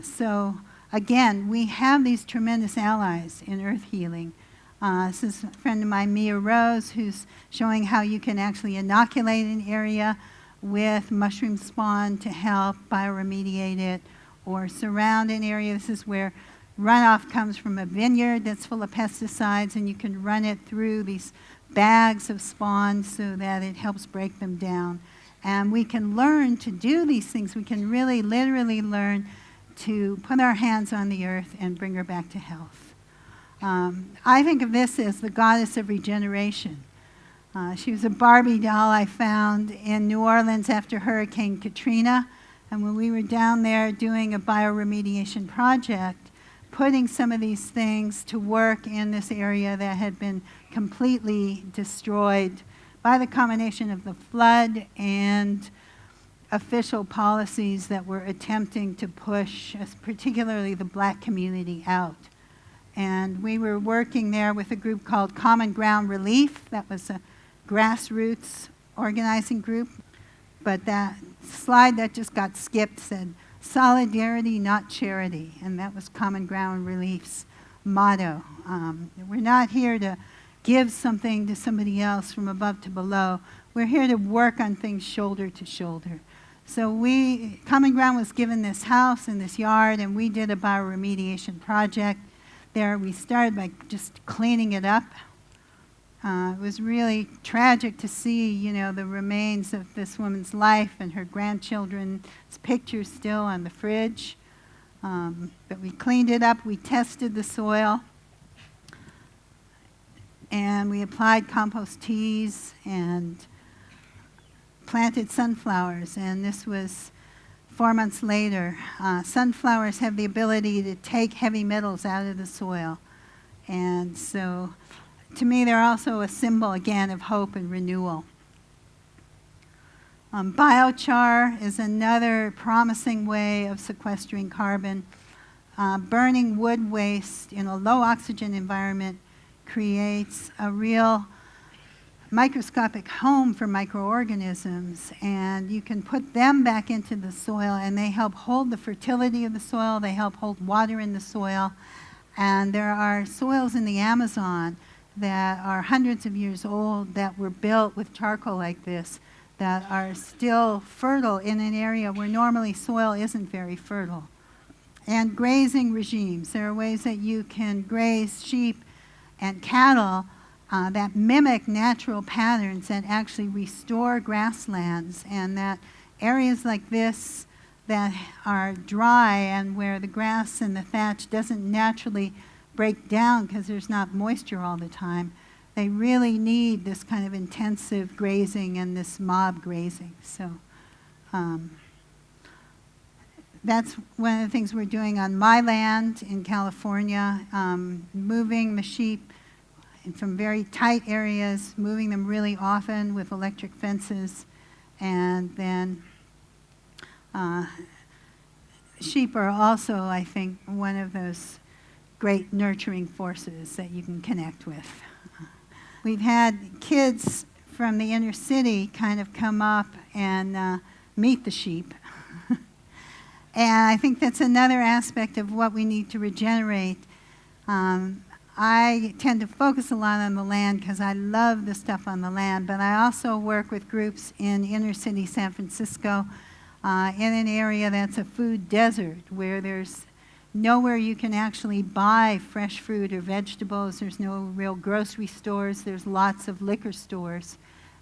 So again, we have these tremendous allies in earth healing. This is a friend of mine, Mia Rose, who's showing how you can actually inoculate an area with mushroom spawn to help bioremediate it, or surround an area. This is where runoff comes from a vineyard that's full of pesticides, and you can run it through these bags of spawn so that it helps break them down. And we can learn to do these things. We can really literally learn to put our hands on the earth and bring her back to health. I think of this as the goddess of regeneration. She was a Barbie doll I found in New Orleans after Hurricane Katrina. And when we were down there doing a bioremediation project, putting some of these things to work in this area that had been completely destroyed by the combination of the flood and official policies that were attempting to push, particularly the black community, out. And we were working there with a group called Common Ground Relief. That was a grassroots organizing group. But that slide that just got skipped said, "Solidarity, not charity." And that was Common Ground Relief's motto. We're not here to give something to somebody else from above to below. We're here to work on things shoulder to shoulder. So Common Ground was given this house and this yard, and we did a bioremediation project there. We started by just cleaning it up. It was really tragic to see, the remains of this woman's life and her grandchildren's pictures still on the fridge. But we cleaned it up. We tested the soil. And we applied compost teas and planted sunflowers. And this was 4 months later. Sunflowers have the ability to take heavy metals out of the soil. And so, to me, they're also a symbol, again, of hope and renewal. Biochar is another promising way of sequestering carbon. Burning wood waste in a low oxygen environment creates a real microscopic home for microorganisms, and you can put them back into the soil, and they help hold the fertility of the soil, they help hold water in the soil. And there are soils in the Amazon that are hundreds of years old that were built with charcoal like this, that are still fertile in an area where normally soil isn't very fertile. And grazing regimes. There are ways that you can graze sheep and cattle that mimic natural patterns that actually restore grasslands, and that areas like this that are dry and where the grass and the thatch doesn't naturally break down because there's not moisture all the time, they really need this kind of intensive grazing and this mob grazing. So that's one of the things we're doing on my land in California, moving the sheep from very tight areas, moving them really often with electric fences, and then sheep are also, I think, one of those great nurturing forces that you can connect with. We've had kids from the inner city kind of come up and meet the sheep. And I think that's another aspect of what we need to regenerate. I tend to focus a lot on the land because I love the stuff on the land, but I also work with groups in inner city San Francisco in an area that's a food desert where there's nowhere you can actually buy fresh fruit or vegetables. There's no real grocery stores. There's lots of liquor stores.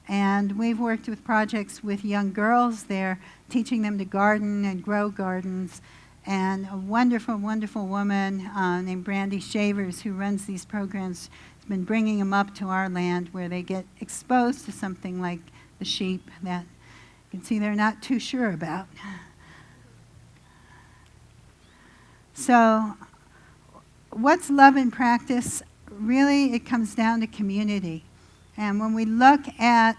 And we've worked with projects with young girls there, teaching them to garden and grow gardens. And a wonderful, wonderful woman named Brandy Shavers, who runs these programs, has been bringing them up to our land where they get exposed to something like the sheep that you can see they're not too sure about. So what's love in practice? Really, it comes down to community. And when we look at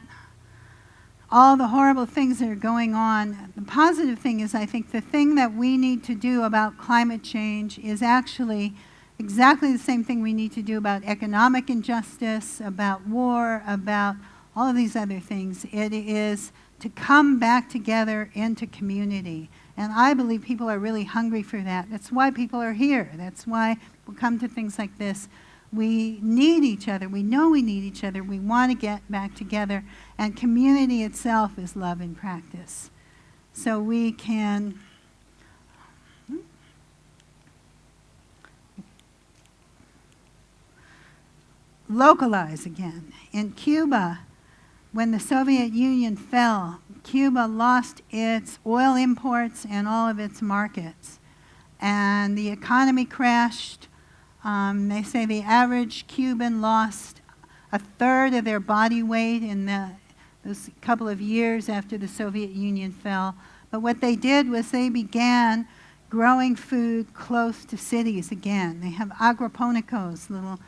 all the horrible things that are going on, the positive thing is I think the thing that we need to do about climate change is actually exactly the same thing we need to do about economic injustice, about war, about all of these other things. It is to come back together into community. And I believe people are really hungry for that. That's why people are here. That's why we'll come to things like this. We need each other. We know we need each other. We want to get back together. And community itself is love in practice. So we can localize again. In Cuba, when the Soviet Union fell, Cuba lost its oil imports and all of its markets. And the economy crashed. They say the average Cuban lost a third of their body weight in those couple of years after the Soviet Union fell. But what they did was they began growing food close to cities again. They have agroponicos, little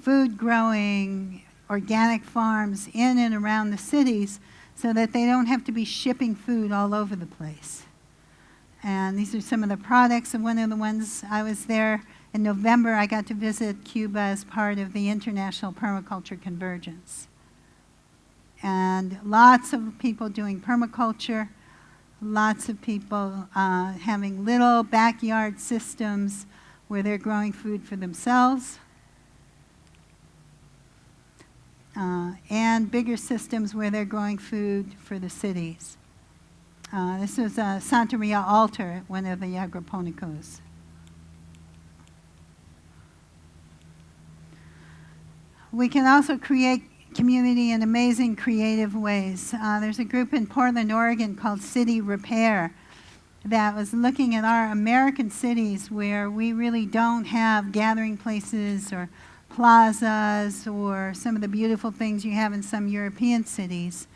food growing organic farms in and around the cities so that they don't have to be shipping food all over the place. And these are some of the products. And one of the ones I was there in November, I got to visit Cuba as part of the International Permaculture Convergence. And lots of people doing permaculture, lots of people having little backyard systems where they're growing food for themselves, and bigger systems where they're growing food for the cities. This was a Santa Maria altar at one of the agroponicos. We can also create community in amazing creative ways. There's a group in Portland, Oregon called City Repair that was looking at our American cities where we really don't have gathering places or plazas or some of the beautiful things you have in some European cities,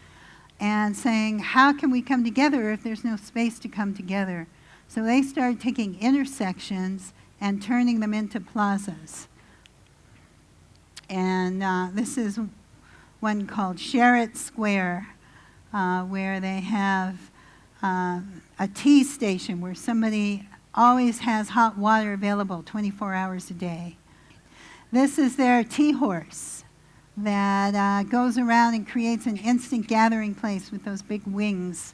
and saying, how can we come together if there's no space to come together? So they started taking intersections and turning them into plazas. And this is one called Share It Square. where they have a tea station where somebody always has hot water available 24 hours a day. This is their tea horse that goes around and creates an instant gathering place with those big wings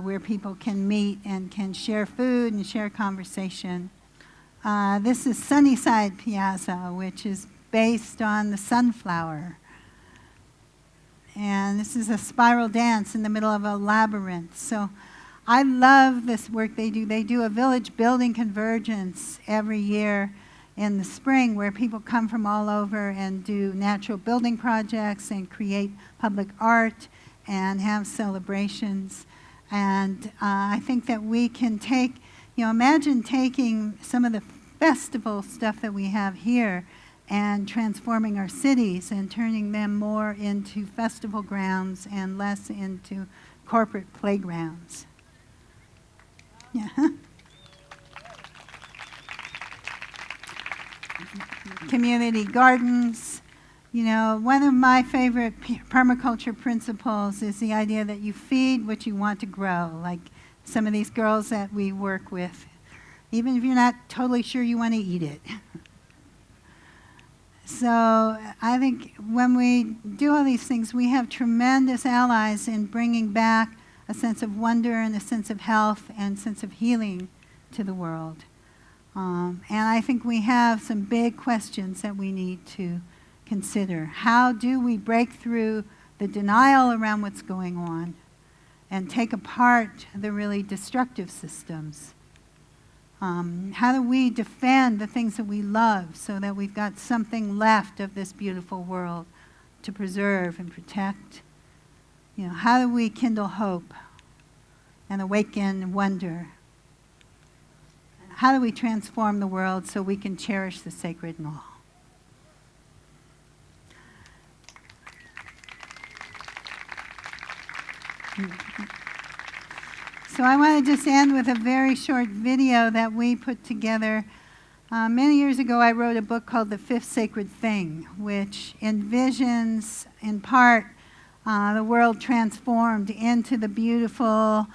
where people can meet and can share food and share conversation. This is Sunnyside Piazza, which is based on the sunflower. And this is a spiral dance in the middle of a labyrinth. So I love this work they do. They do a village building convergence every year in the spring where people come from all over and do natural building projects and create public art and have celebrations. And I think that we can take, imagine taking some of the festival stuff that we have here and transforming our cities and turning them more into festival grounds and less into corporate playgrounds. Yeah. Community gardens. One of my favorite permaculture principles is the idea that you feed what you want to grow, like some of these girls that we work with, even if you're not totally sure you want to eat it. So I think when we do all these things, we have tremendous allies in bringing back a sense of wonder and a sense of health and sense of healing to the world. And I think we have some big questions that we need to consider. How do we break through the denial around what's going on and take apart the really destructive systems? How do we defend the things that we love so that we've got something left of this beautiful world to preserve and protect? How do we kindle hope and awaken wonder? How do we transform the world so we can cherish the sacred in all? So I want to just end with a very short video that we put together. Many years ago, I wrote a book called The Fifth Sacred Thing, which envisions, in part, the world transformed into the beautiful,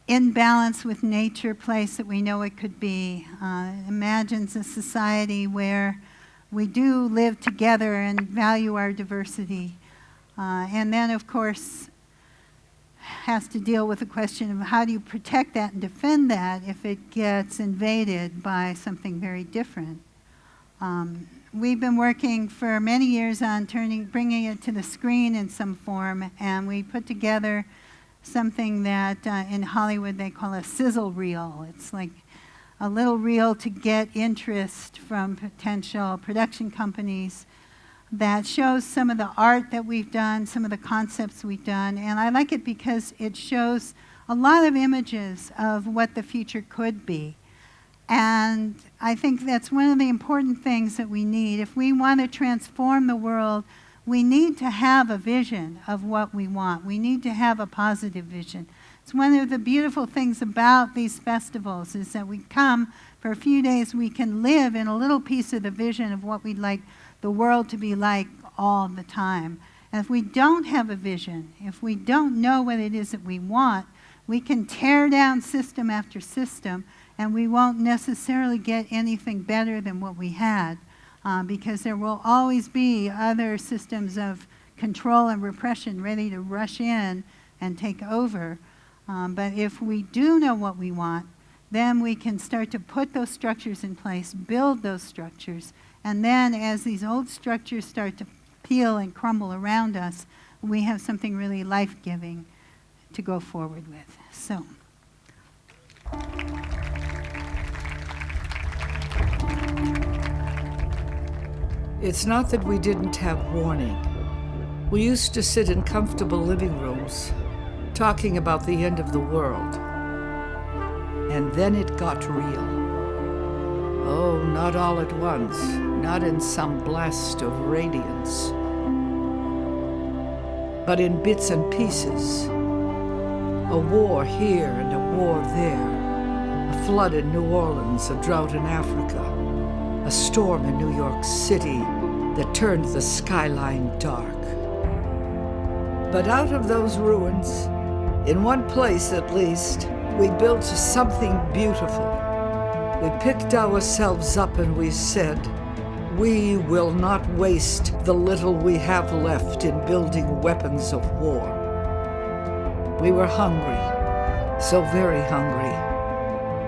in balance with nature place that we know it could be. Imagines a society where we do live together and value our diversity. And then, of course, has to deal with the question of how do you protect that and defend that if it gets invaded by something very different. We've been working for many years on bringing it to the screen in some form, and we put together something that in Hollywood they call a sizzle reel. It's like a little reel to get interest from potential production companies that shows some of the art that we've done, some of the concepts we've done. And I like it because it shows a lot of images of what the future could be. And I think that's one of the important things that we need. If we want to transform the world, we need to have a vision of what we want. We need to have a positive vision. It's one of the beautiful things about these festivals is that we come for a few days, we can live in a little piece of the vision of what we'd like the world to be like all the time. And if we don't have a vision, if we don't know what it is that we want, we can tear down system after system, and we won't necessarily get anything better than what we had, because there will always be other systems of control and repression ready to rush in and take over. But if we do know what we want, then we can start to put those structures in place, build those structures, and then as these old structures start to peel and crumble around us, we have something really life-giving to go forward with. So. It's not that we didn't have warning. We used to sit in comfortable living rooms, talking about the end of the world. And then it got real. Oh, not all at once, not in some blast of radiance, but in bits and pieces. A war here and a war there, a flood in New Orleans, a drought in Africa, a storm in New York City that turned the skyline dark. But out of those ruins, in one place at least, we built something beautiful. We picked ourselves up and we said, we will not waste the little we have left in building weapons of war. We were hungry, so very hungry,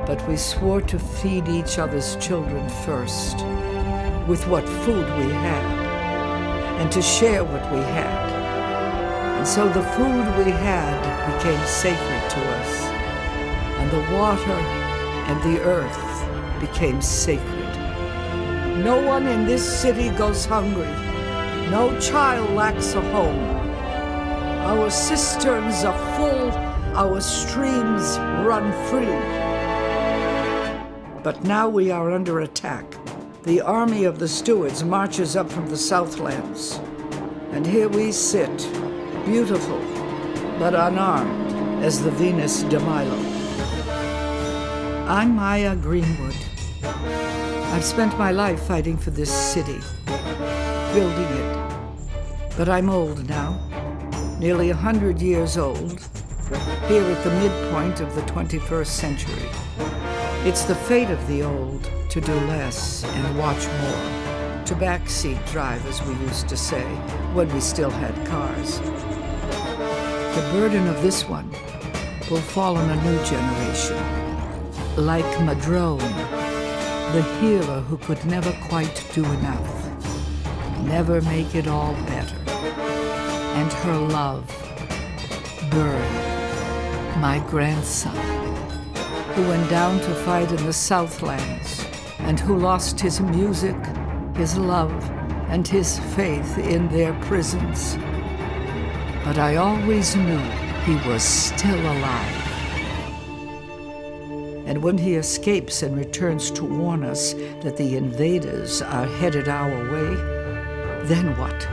but we swore to feed each other's children first, with what food we had, and to share what we had. And so the food we had became sacred to us, and the water and the earth became sacred. No one in this city goes hungry. No child lacks a home. Our cisterns are full, our streams run free. But now we are under attack. The army of the stewards marches up from the Southlands. And here we sit, beautiful, but unarmed as the Venus de Milo. I'm Maya Greenwood. I've spent my life fighting for this city, building it. But I'm old now, nearly 100 years old, here at the midpoint of the 21st century. It's the fate of the old to do less and watch more, to backseat drive, as we used to say, when we still had cars. The burden of this one will fall on a new generation, like Madrone, the healer who could never quite do enough, never make it all better. And her love, Byrne, my grandson, who went down to fight in the Southlands and who lost his music, his love, and his faith in their prisons. But I always knew he was still alive. And when he escapes and returns to warn us that the invaders are headed our way, then what?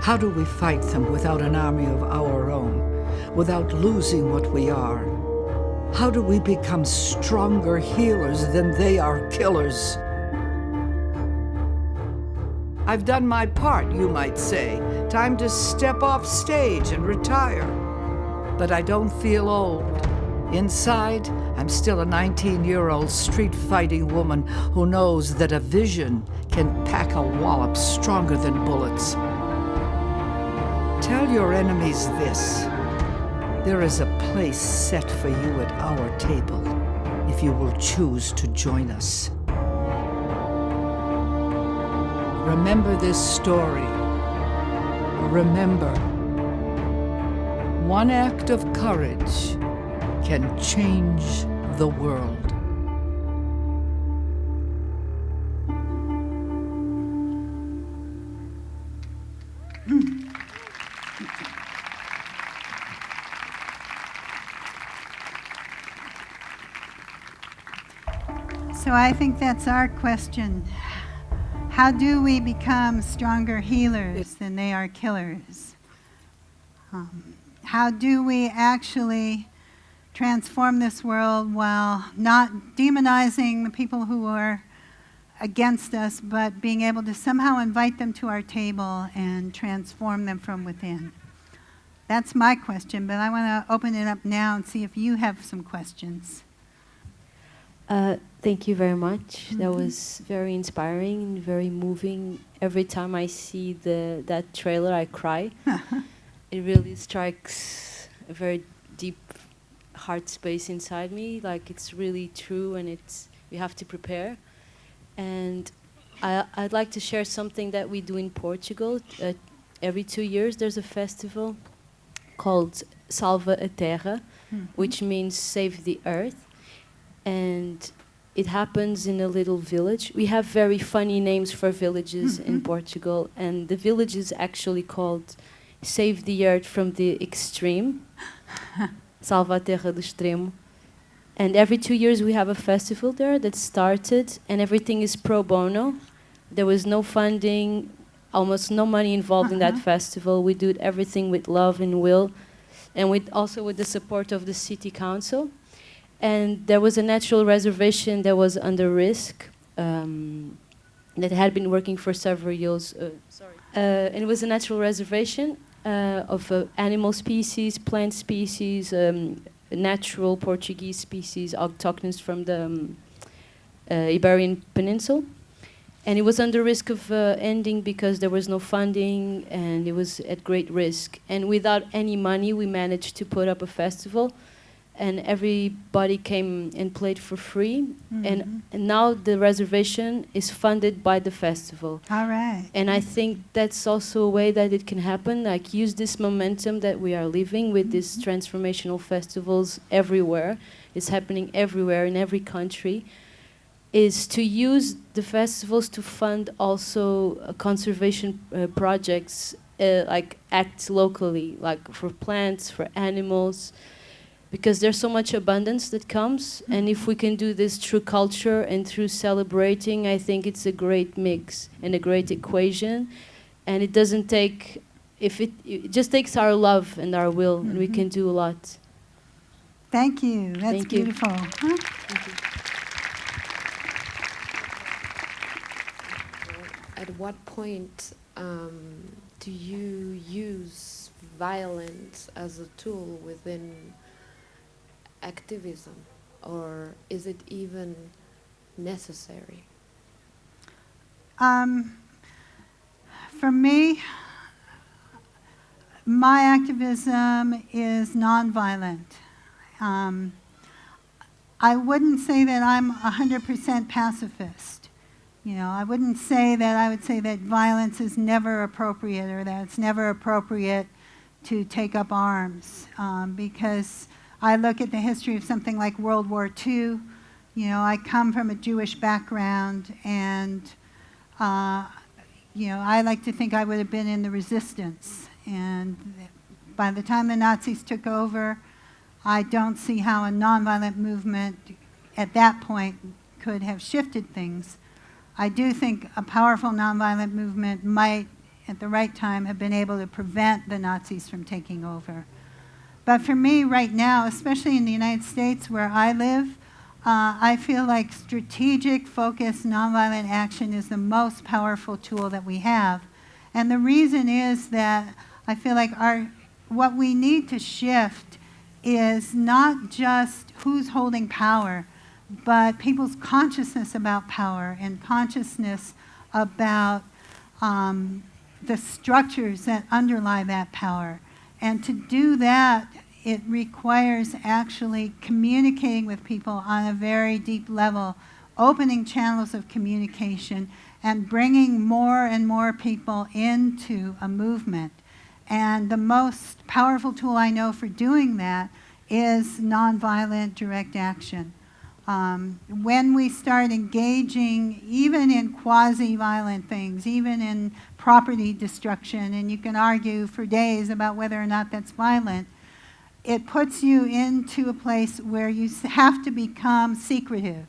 How do we fight them without an army of our own, without losing what we are? How do we become stronger healers than they are killers? I've done my part, you might say. Time to step off stage and retire. But I don't feel old. Inside, I'm still a 19-year-old street-fighting woman who knows that a vision can pack a wallop stronger than bullets. Tell your enemies this. There is a place set for you at our table, if you will choose to join us. Remember this story. Remember, one act of courage can change the world. So I think that's our question. How do we become stronger healers than they are killers? How do we actually transform this world while not demonizing the people who are against us, but being able to somehow invite them to our table and transform them from within? That's my question, but I want to open it up now and see if you have some questions. Thank you very much. That was very inspiring and very moving. Every time I see that trailer, I cry. It really strikes a very deep heart space inside me. Like, it's really true, and we have to prepare. And I'd like to share something that we do in Portugal. Every 2 years, there's a festival called Salva a Terra, which means save the earth. And it happens in a little village. We have very funny names for villages in Portugal, and the village is actually called Save the Earth from the Extreme, Salva a Terra do Extremo. And every 2 years we have a festival there that started, and everything is pro bono. There was no funding, almost no money involved in that festival. We do everything with love and will, and also with the support of the city council. And there was a natural reservation that was under risk, that had been working for several years. And it was a natural reservation, of animal species, plant species, natural Portuguese species, autochthons from the Iberian Peninsula. And it was under risk of ending because there was no funding and it was at great risk. And without any money, we managed to put up a festival and everybody came and played for free. And now the reservation is funded by the festival. All right. And I think that's also a way that it can happen, like use this momentum that we are living with these transformational festivals everywhere. It's happening everywhere in every country. Is to use the festivals to fund also conservation projects, like act locally, like for plants, for animals, because there's so much abundance that comes, and if we can do this through culture and through celebrating, I think it's a great mix and a great equation, and it doesn't take, it just takes our love and our will, and we can do a lot. Thank you. That's Thank you. beautiful. Huh? Thank you. At what point do you use violence as a tool within activism, or is it even necessary? For me, my activism is nonviolent. I wouldn't say that I'm 100% pacifist. You know, I wouldn't say that I would say that violence is never appropriate or that it's never appropriate to take up arms, because I look at the history of something like World War II. You know, I come from a Jewish background, and you know, I like to think I would have been in the resistance. And by the time the Nazis took over, I don't see how a nonviolent movement at that point could have shifted things. I do think a powerful nonviolent movement might, at the right time, have been able to prevent the Nazis from taking over. But for me right now, especially in the United States where I live, I feel like strategic, focused, nonviolent action is the most powerful tool that we have. And the reason is that I feel like what we need to shift is not just who's holding power, but people's consciousness about power and consciousness about the structures that underlie that power. And to do that, it requires actually communicating with people on a very deep level, opening channels of communication, and bringing more and more people into a movement. And the most powerful tool I know for doing that is nonviolent direct action. When we start engaging even in quasi-violent things, even in property destruction, and you can argue for days about whether or not that's violent, it puts you into a place where you have to become secretive.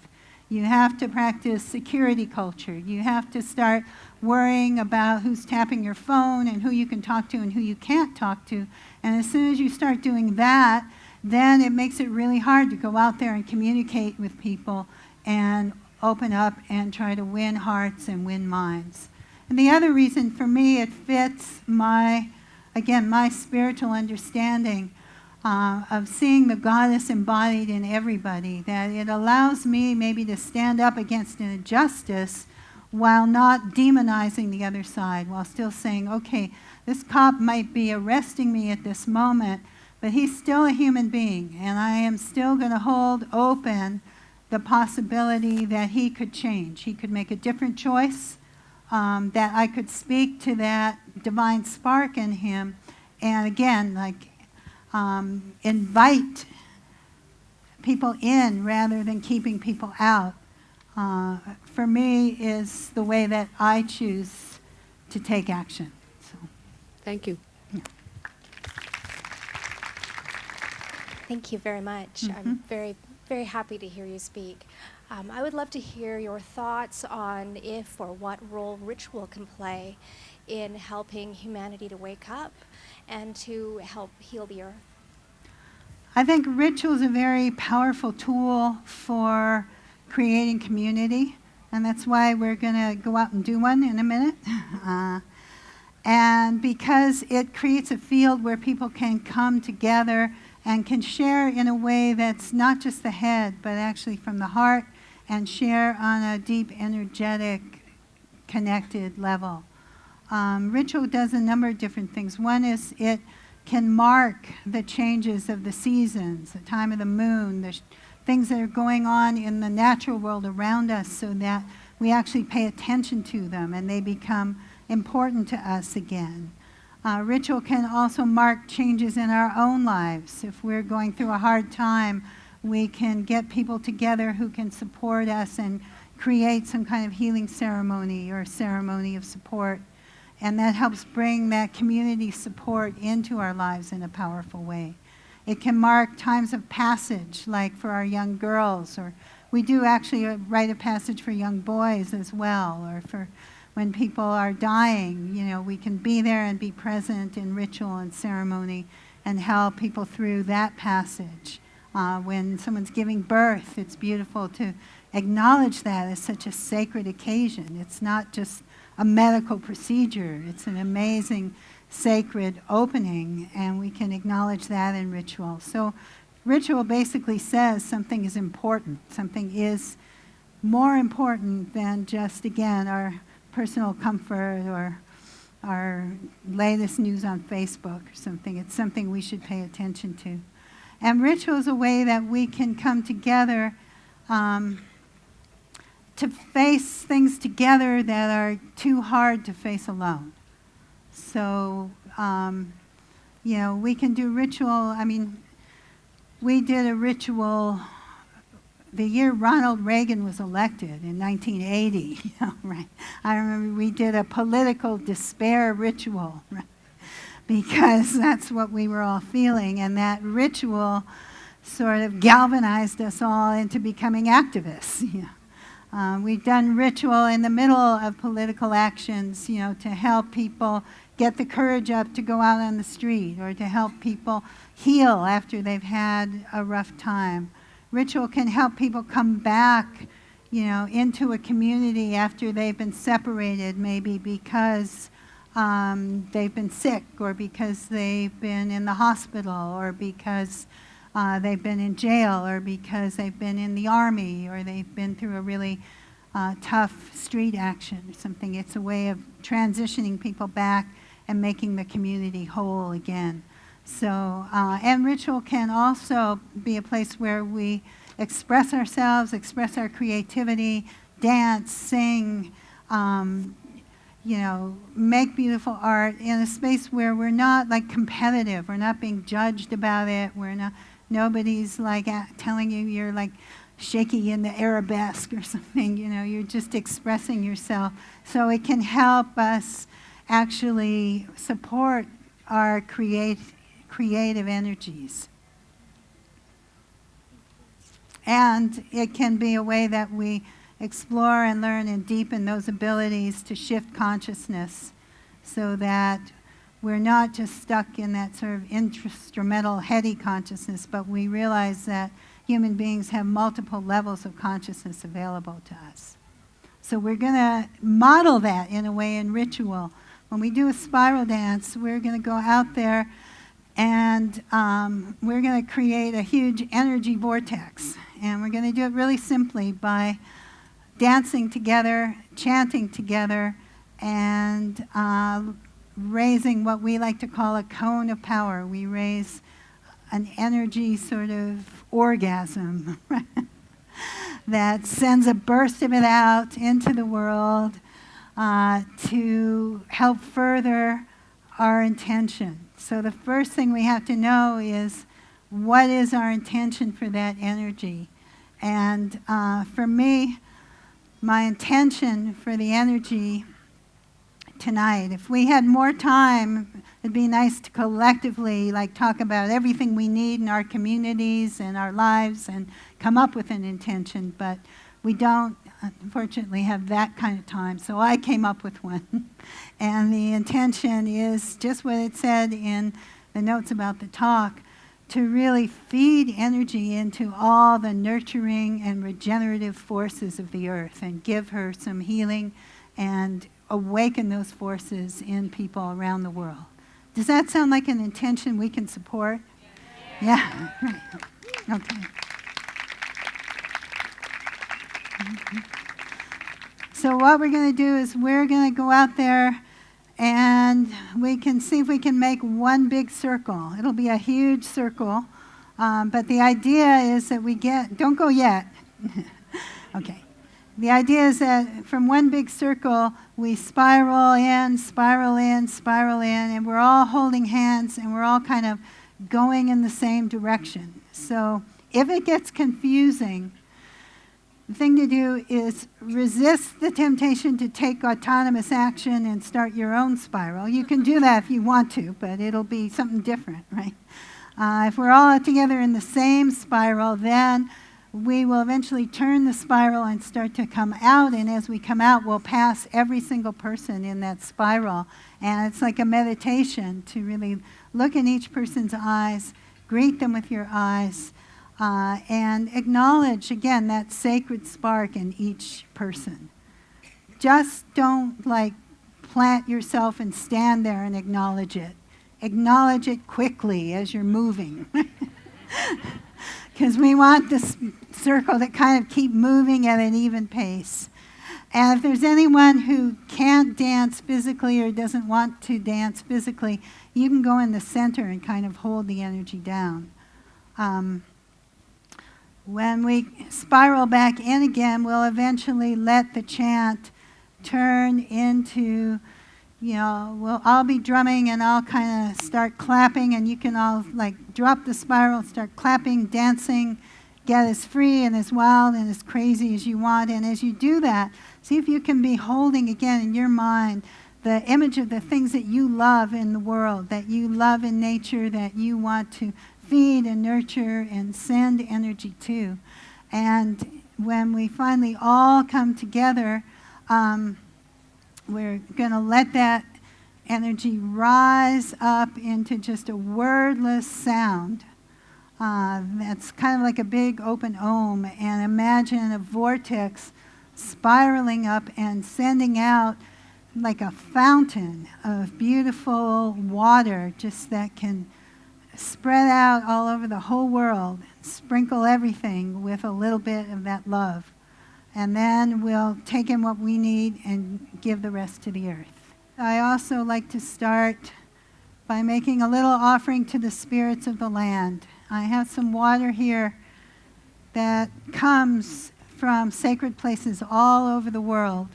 You have to practice security culture. You have to start worrying about who's tapping your phone and who you can talk to and who you can't talk to. And as soon as you start doing that, then it makes it really hard to go out there and communicate with people and open up and try to win hearts and win minds. And the other reason for me, it fits my spiritual understanding of seeing the goddess embodied in everybody, that it allows me maybe to stand up against an injustice while not demonizing the other side, while still saying, okay, this cop might be arresting me at this moment, but he's still a human being, and I am still going to hold open the possibility that he could change. He could make a different choice, that I could speak to that divine spark in him, and again, like invite people in rather than keeping people out. For me, is the way that I choose to take action. So. Thank you. Yeah. Thank you very much. I'm very, very happy to hear you speak. I would love to hear your thoughts on if or what role ritual can play in helping humanity to wake up and to help heal the earth. I think ritual is a very powerful tool for creating community, and that's why we're going to go out and do one in a minute. And because it creates a field where people can come together and can share in a way that's not just the head, but actually from the heart, and share on a deep, energetic, connected level. Ritual does a number of different things. One is it can mark the changes of the seasons, the time of the moon, the things that are going on in the natural world around us, so that we actually pay attention to them and they become important to us again. Ritual can also mark changes in our own lives. If we're going through a hard time, we can get people together who can support us and create some kind of healing ceremony or ceremony of support. And that helps bring that community support into our lives in a powerful way. It can mark times of passage, like for our young girls, or we do actually write a passage for young boys as well, or for when people are dying, you know, we can be there and be present in ritual and ceremony and help people through that passage. When someone's giving birth, it's beautiful to acknowledge that as such a sacred occasion. It's not just a medical procedure. It's an amazing sacred opening, and we can acknowledge that in ritual. So ritual basically says something is important. Something is more important than just, again, our personal comfort or our latest news on Facebook or something. It's something we should pay attention to. And ritual is a way that we can come together to face things together that are too hard to face alone. So, you know, we can do ritual. I mean, we did a ritual the year Ronald Reagan was elected in 1980. You know, right? I remember we did a political despair ritual, right? Because that's what we were all feeling, and that ritual sort of galvanized us all into becoming activists. You know. We've done ritual in the middle of political actions, you know, to help people get the courage up to go out on the street, or to help people heal after they've had a rough time. Ritual can help people come back, you know, into a community after they've been separated, maybe because they've been sick, or because they've been in the hospital, or because they've been in jail, or because they've been in the army, or they've been through a really tough street action or something. It's a way of transitioning people back and making the community whole again. So, and ritual can also be a place where we express ourselves, express our creativity, dance, sing, you know, make beautiful art in a space where we're not like competitive, we're not being judged about it, we're not, nobody's like telling you you're like shaky in the arabesque or something, you know, you're just expressing yourself. So it can help us actually support our creative energies. And it can be a way that we explore and learn and deepen those abilities to shift consciousness, so that we're not just stuck in that sort of instrumental, heady consciousness, but we realize that human beings have multiple levels of consciousness available to us. So we're going to model that in a way in ritual. When we do a spiral dance, we're going to go out there and we're going to create a huge energy vortex. And we're going to do it really simply by dancing together, chanting together, and raising what we like to call a cone of power. We raise an energy sort of orgasm that sends a burst of it out into the world to help further our intention. So the first thing we have to know is, what is our intention for that energy? And for me, my intention for the energy tonight, if we had more time, it'd be nice to collectively like talk about everything we need in our communities and our lives and come up with an intention, but we don't unfortunately have that kind of time, so I came up with one. And the intention is just what it said in the notes about the talk, to really feed energy into all the nurturing and regenerative forces of the earth and give her some healing and awaken those forces in people around the world. Does that sound like an intention we can support? Yeah. Right. Okay. So what we're going to do is we're going to go out there and we can see if we can make one big circle. It'll be a huge circle, but the idea is that we get, don't go yet. Okay. The idea is that from one big circle, we spiral in, spiral in, spiral in, and we're all holding hands and we're all kind of going in the same direction. So if it gets confusing, the thing to do is resist the temptation to take autonomous action and start your own spiral. You can do that if you want to, but it'll be something different, right? If we're all together in the same spiral, then we will eventually turn the spiral and start to come out, and as we come out, we'll pass every single person in that spiral. And it's like a meditation to really look in each person's eyes, greet them with your eyes, and acknowledge, again, that sacred spark in each person. Just don't, like, plant yourself and stand there and acknowledge it. Acknowledge it quickly as you're moving. Because we want this circle to kind of keep moving at an even pace. And if there's anyone who can't dance physically or doesn't want to dance physically, you can go in the center and kind of hold the energy down. When we spiral back in again, we'll eventually let the chant turn into, we'll all be drumming and I'll kind of start clapping, and you can all like drop the spiral, start clapping, dancing, get as free and as wild and as crazy as you want. And as you do that, see if you can be holding again in your mind the image of the things that you love in the world, that you love in nature, that you want to feed and nurture and send energy to. And when we finally all come together, we're going to let that energy rise up into just a wordless sound. That's kind of like a big open Om. And imagine a vortex spiraling up and sending out like a fountain of beautiful water, just that can spread out all over the whole world, sprinkle everything with a little bit of that love. And then we'll take in what we need and give the rest to the earth. I also like to start by making a little offering to the spirits of the land. I have some water here that comes from sacred places all over the world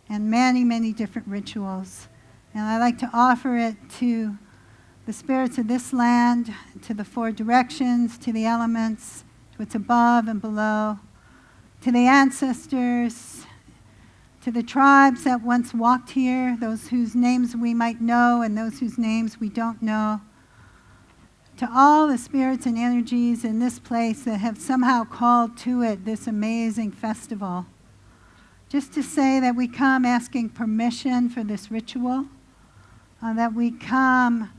and many, many different rituals. And I like to offer it to the spirits of this land, to the four directions, to the elements, to what's above and below, to the ancestors, to the tribes that once walked here, those whose names we might know and those whose names we don't know, to all the spirits and energies in this place that have somehow called to it this amazing festival. Just to say that we come asking permission for this ritual, that we come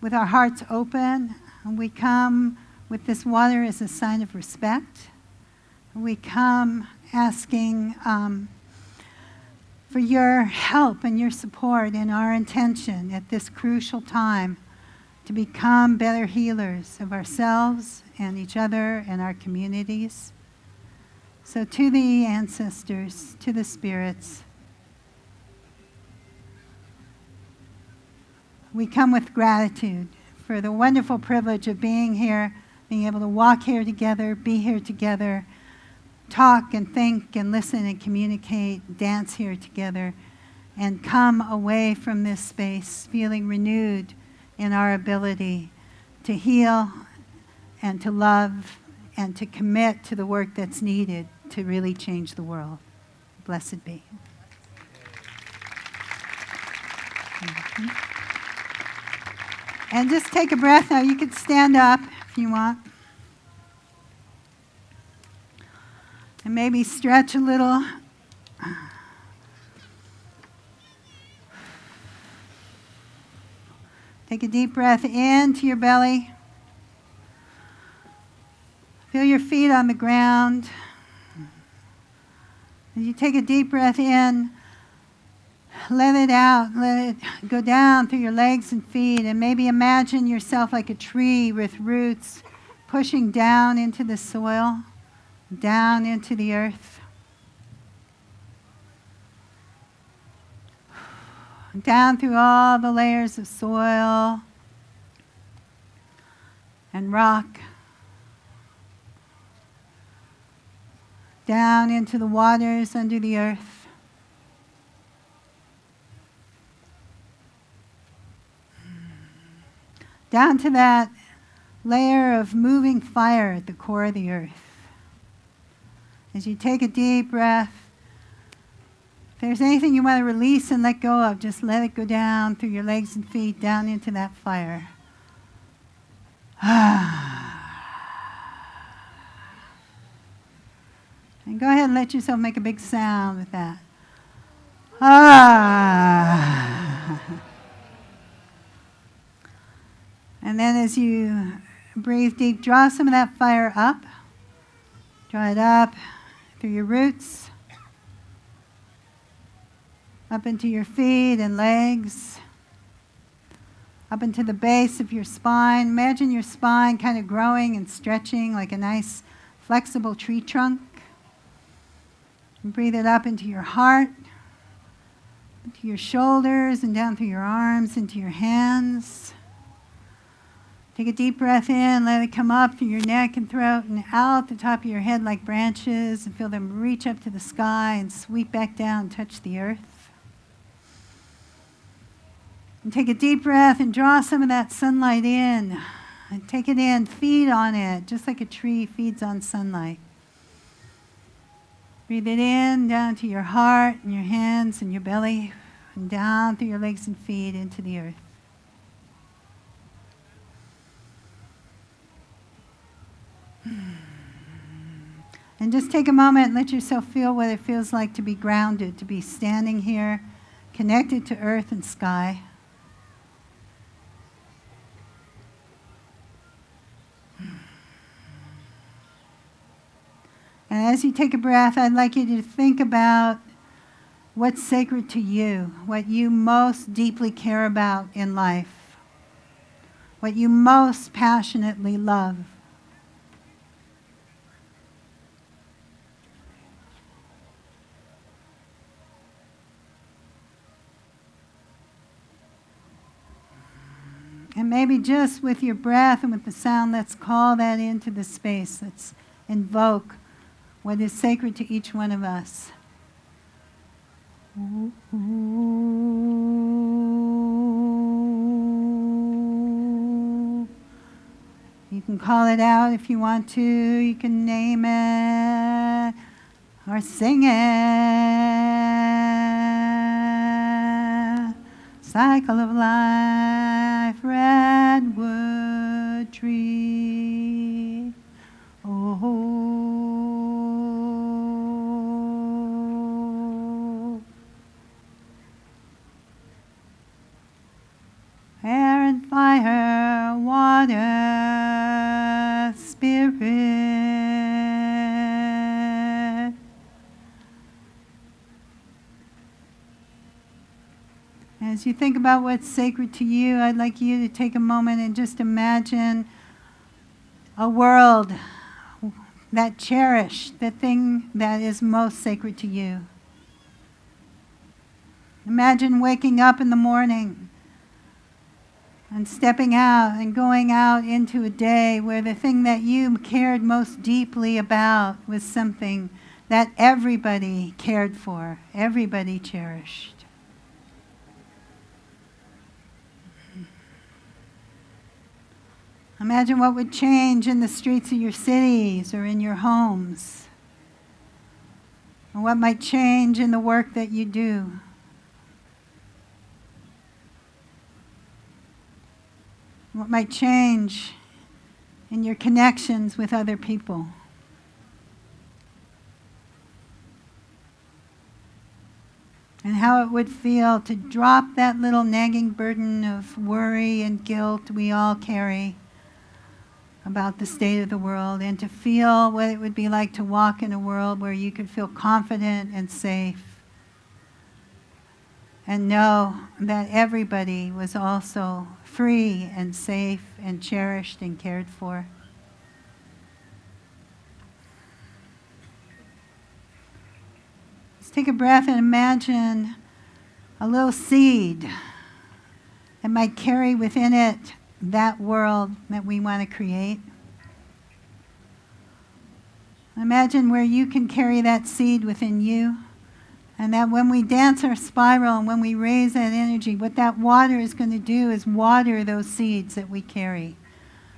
with our hearts open, and we come with this water as a sign of respect. We come asking for your help and your support in our intention at this crucial time to become better healers of ourselves and each other and our communities. So to the ancestors, to the spirits, we come with gratitude for the wonderful privilege of being here, being able to walk here together, be here together, talk and think and listen and communicate, dance here together, and come away from this space feeling renewed in our ability to heal and to love and to commit to the work that's needed to really change the world. Blessed be. And just take a breath now. You could stand up if you want. And maybe stretch a little. Take a deep breath into your belly. Feel your feet on the ground. As you take a deep breath in, Let it out. Let it go down through your legs and feet. And maybe imagine yourself like a tree with roots pushing down into the soil, down into the earth. Down through all the layers of soil and rock. Down into the waters under the earth. Down to that layer of moving fire at the core of the earth. As you take a deep breath, if there's anything you want to release and let go of, just let it go down through your legs and feet, down into that fire. And go ahead and let yourself make a big sound with that. And then as you breathe deep, draw some of that fire up. Draw it up through your roots, up into your feet and legs, up into the base of your spine. Imagine your spine kind of growing and stretching like a nice flexible tree trunk. And breathe it up into your heart, into your shoulders, and down through your arms, into your hands. Take a deep breath in, let it come up through your neck and throat and out the top of your head like branches, and feel them reach up to the sky and sweep back down and touch the earth. And take a deep breath and draw some of that sunlight in. And take it in, feed on it, just like a tree feeds on sunlight. Breathe it in, down to your heart and your hands and your belly, and down through your legs and feet into the earth. And just take a moment and let yourself feel what it feels like to be grounded, to be standing here, connected to earth and sky. And as you take a breath, I'd like you to think about what's sacred to you, what you most deeply care about in life, what you most passionately love. And maybe just with your breath and with the sound, let's call that into the space. Let's invoke what is sacred to each one of us. You can call it out if you want to. You can name it or sing it. Cycle of life, redwood tree. Oh, air and fire, water, spirit. As you think about what's sacred to you, I'd like you to take a moment and just imagine a world that cherishes the thing that is most sacred to you. Imagine waking up in the morning and stepping out and going out into a day where the thing that you cared most deeply about was something that everybody cared for, everybody cherished. Imagine what would change in the streets of your cities or in your homes, or what might change in the work that you do. What might change in your connections with other people. And how it would feel to drop that little nagging burden of worry and guilt we all carry about the state of the world, and to feel what it would be like to walk in a world where you could feel confident and safe, and know that everybody was also free and safe and cherished and cared for. Let's take a breath and imagine a little seed that might carry within it that world that we want to create. Imagine where you can carry that seed within you, and that when we dance our spiral and when we raise that energy, what that water is going to do is water those seeds that we carry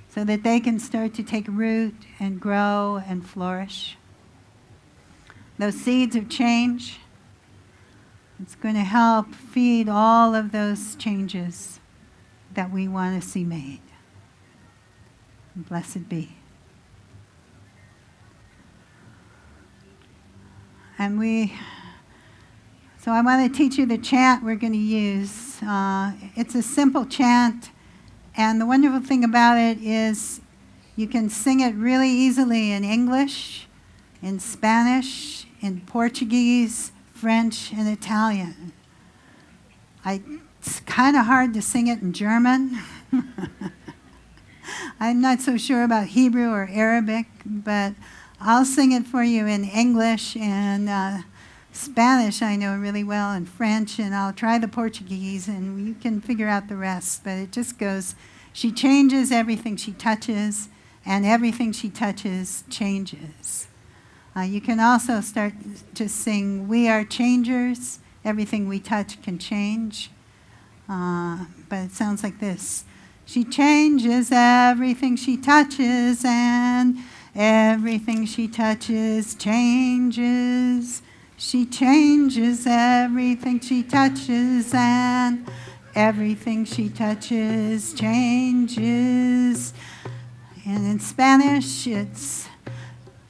so that they can start to take root and grow and flourish. Those seeds of change, it's going to help feed all of those changes that we want to see made. Blessed be. So I want to teach you the chant we're going to use. It's a simple chant, and the wonderful thing about it is you can sing it really easily in English, in Spanish, in Portuguese, French, and Italian. It's kind of hard to sing it in German. I'm not so sure about Hebrew or Arabic, but I'll sing it for you in English, and Spanish I know really well, and French, and I'll try the Portuguese, and you can figure out the rest. But it just goes, she changes everything she touches, and everything she touches changes. You can also start to sing, we are changers, everything we touch can change. But it sounds like this. She changes everything she touches, and everything she touches changes. She changes everything she touches, and everything she touches changes. And in Spanish, it's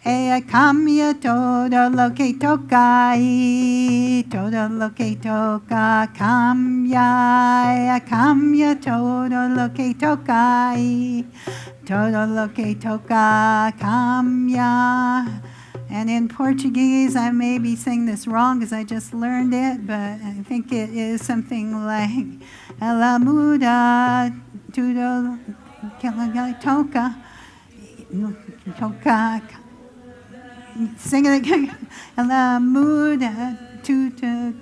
ella cambia todo lo que toca, y todo lo que toca cambia. Ella cambia todo lo que toca, y todo lo que toca cambia. And in Portuguese, I may be saying this wrong because I just learned it, but I think it is something like ela muda tudo que ela toca. Sing it again. Ela muda tudo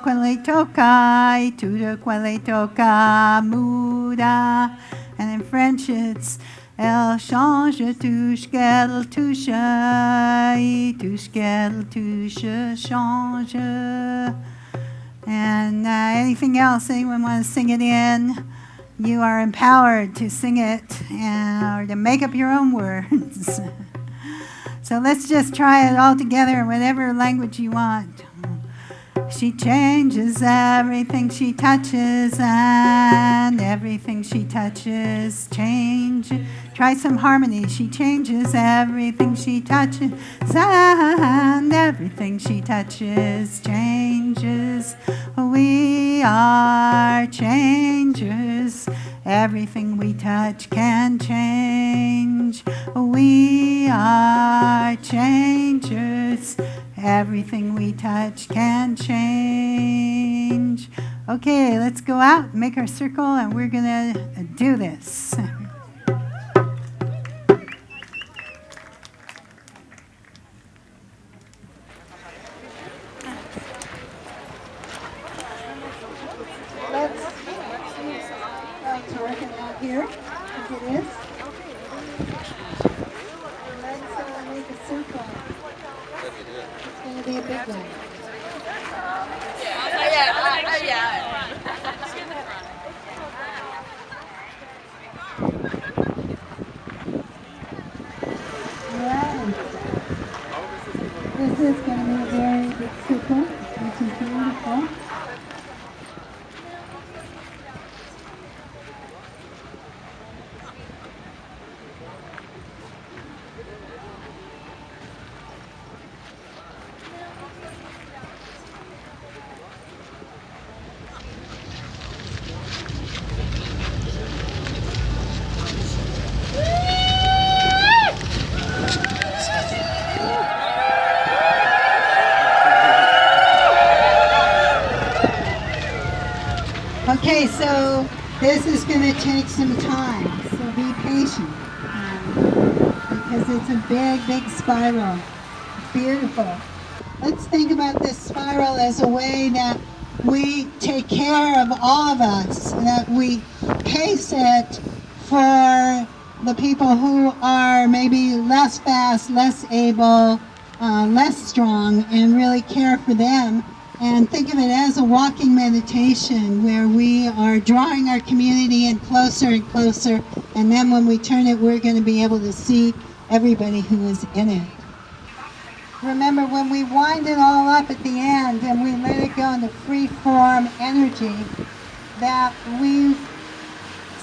que ela toca, e tudo que ela toca muda. And in French, it's elle change tout ce qu'elle touche, et tout ce qu'elle touche change. And anything else anyone want to sing it in, you are empowered to sing it or to make up your own words. So let's just try it all together in whatever language you want. She changes everything she touches, and everything she touches changes. Try some harmony. She changes everything she touches, and everything she touches changes. We are changers. Everything we touch can change. We are changers. Everything we touch can change. Okay, let's go out, make our circle, and we're going to do this. Let's work it out here, as it is. Let's make a circle. It's going to be a big one. Right. This is going to be a very big circle, which is beautiful. This is going to take some time, so be patient, because it's a big, big spiral. It's beautiful. Let's think about this spiral as a way that we take care of all of us, that we pace it for the people who are maybe less fast, less able, less strong, and really care for them. And think of it as a walking meditation where we are drawing our community in closer and closer, and then when we turn it, we're going to be able to see everybody who is in it. Remember, when we wind it all up at the end and we let it go into free form energy, that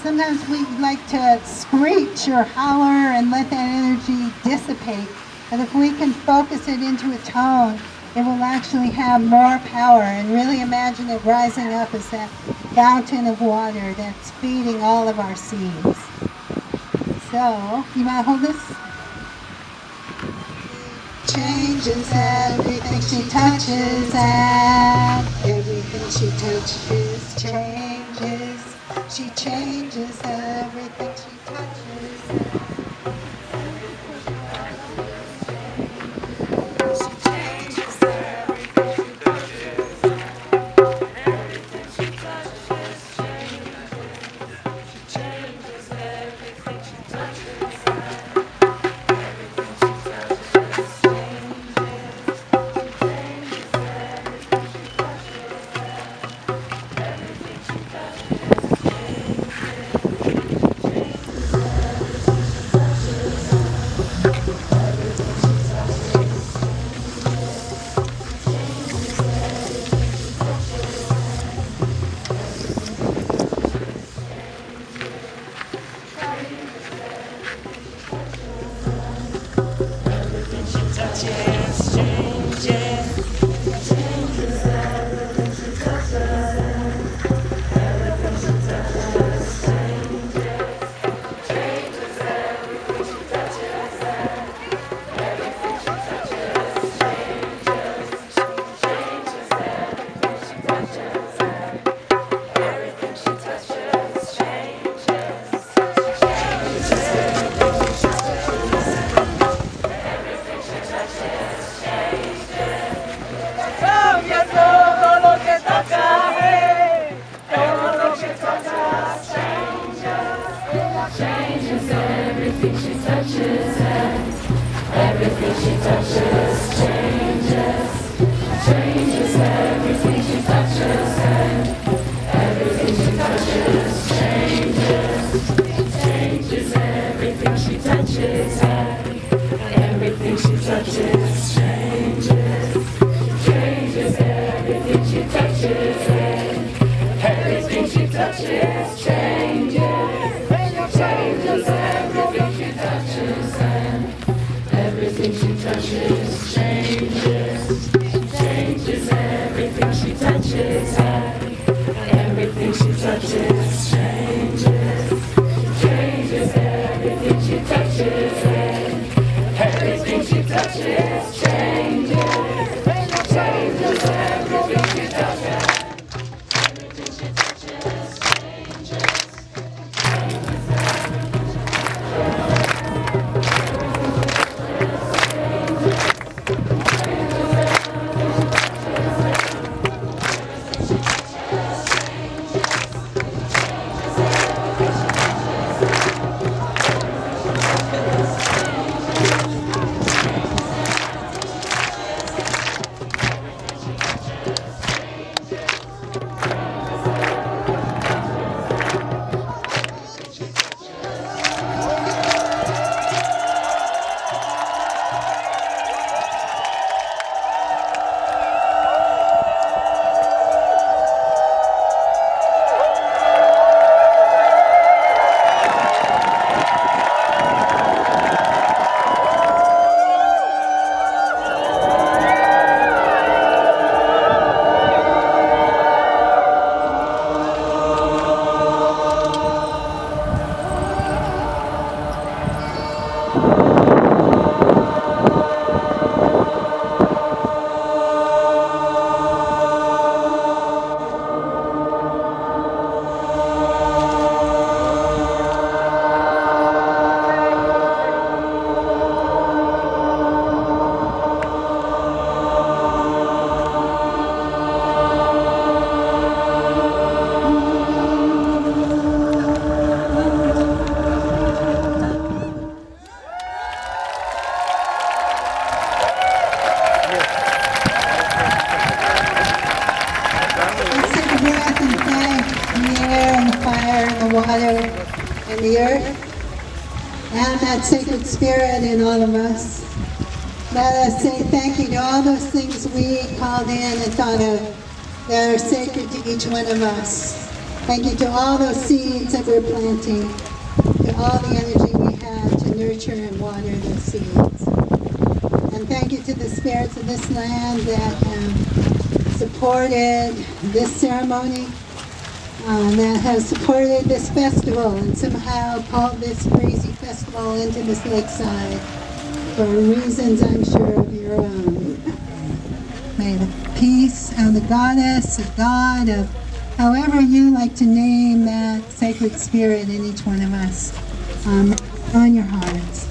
sometimes we like to screech or holler and let that energy dissipate. But if we can focus it into a tone, it will actually have more power. And really imagine it rising up as that fountain of water that's feeding all of our seeds. So, you want to hold this? Changes everything she touches, and everything she touches changes. She changes everything she touches. and that sacred spirit in all of us. Let us say thank you to all those things we called in and thought of that are sacred to each one of us. Thank you to all those seeds that we're planting, to all the energy we have to nurture and water those seeds. And thank you to the spirits of this land that have supported this ceremony, that have supported this festival and somehow pulled this crazy festival into this lakeside for reasons I'm sure of your own. May the peace of the goddess, the god of however you like to name that sacred spirit in each one of us, on your hearts.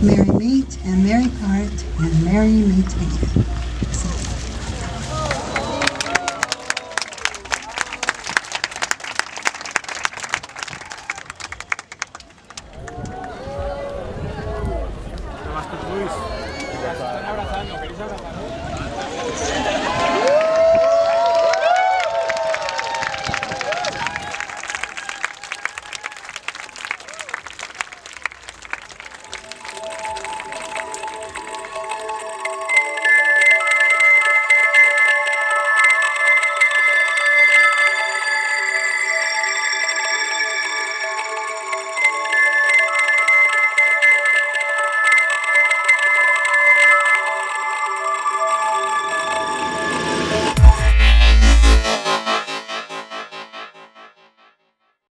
Merry meet and merry part and merry meet again. Luis, están abrazando, ¿queréis abrazar?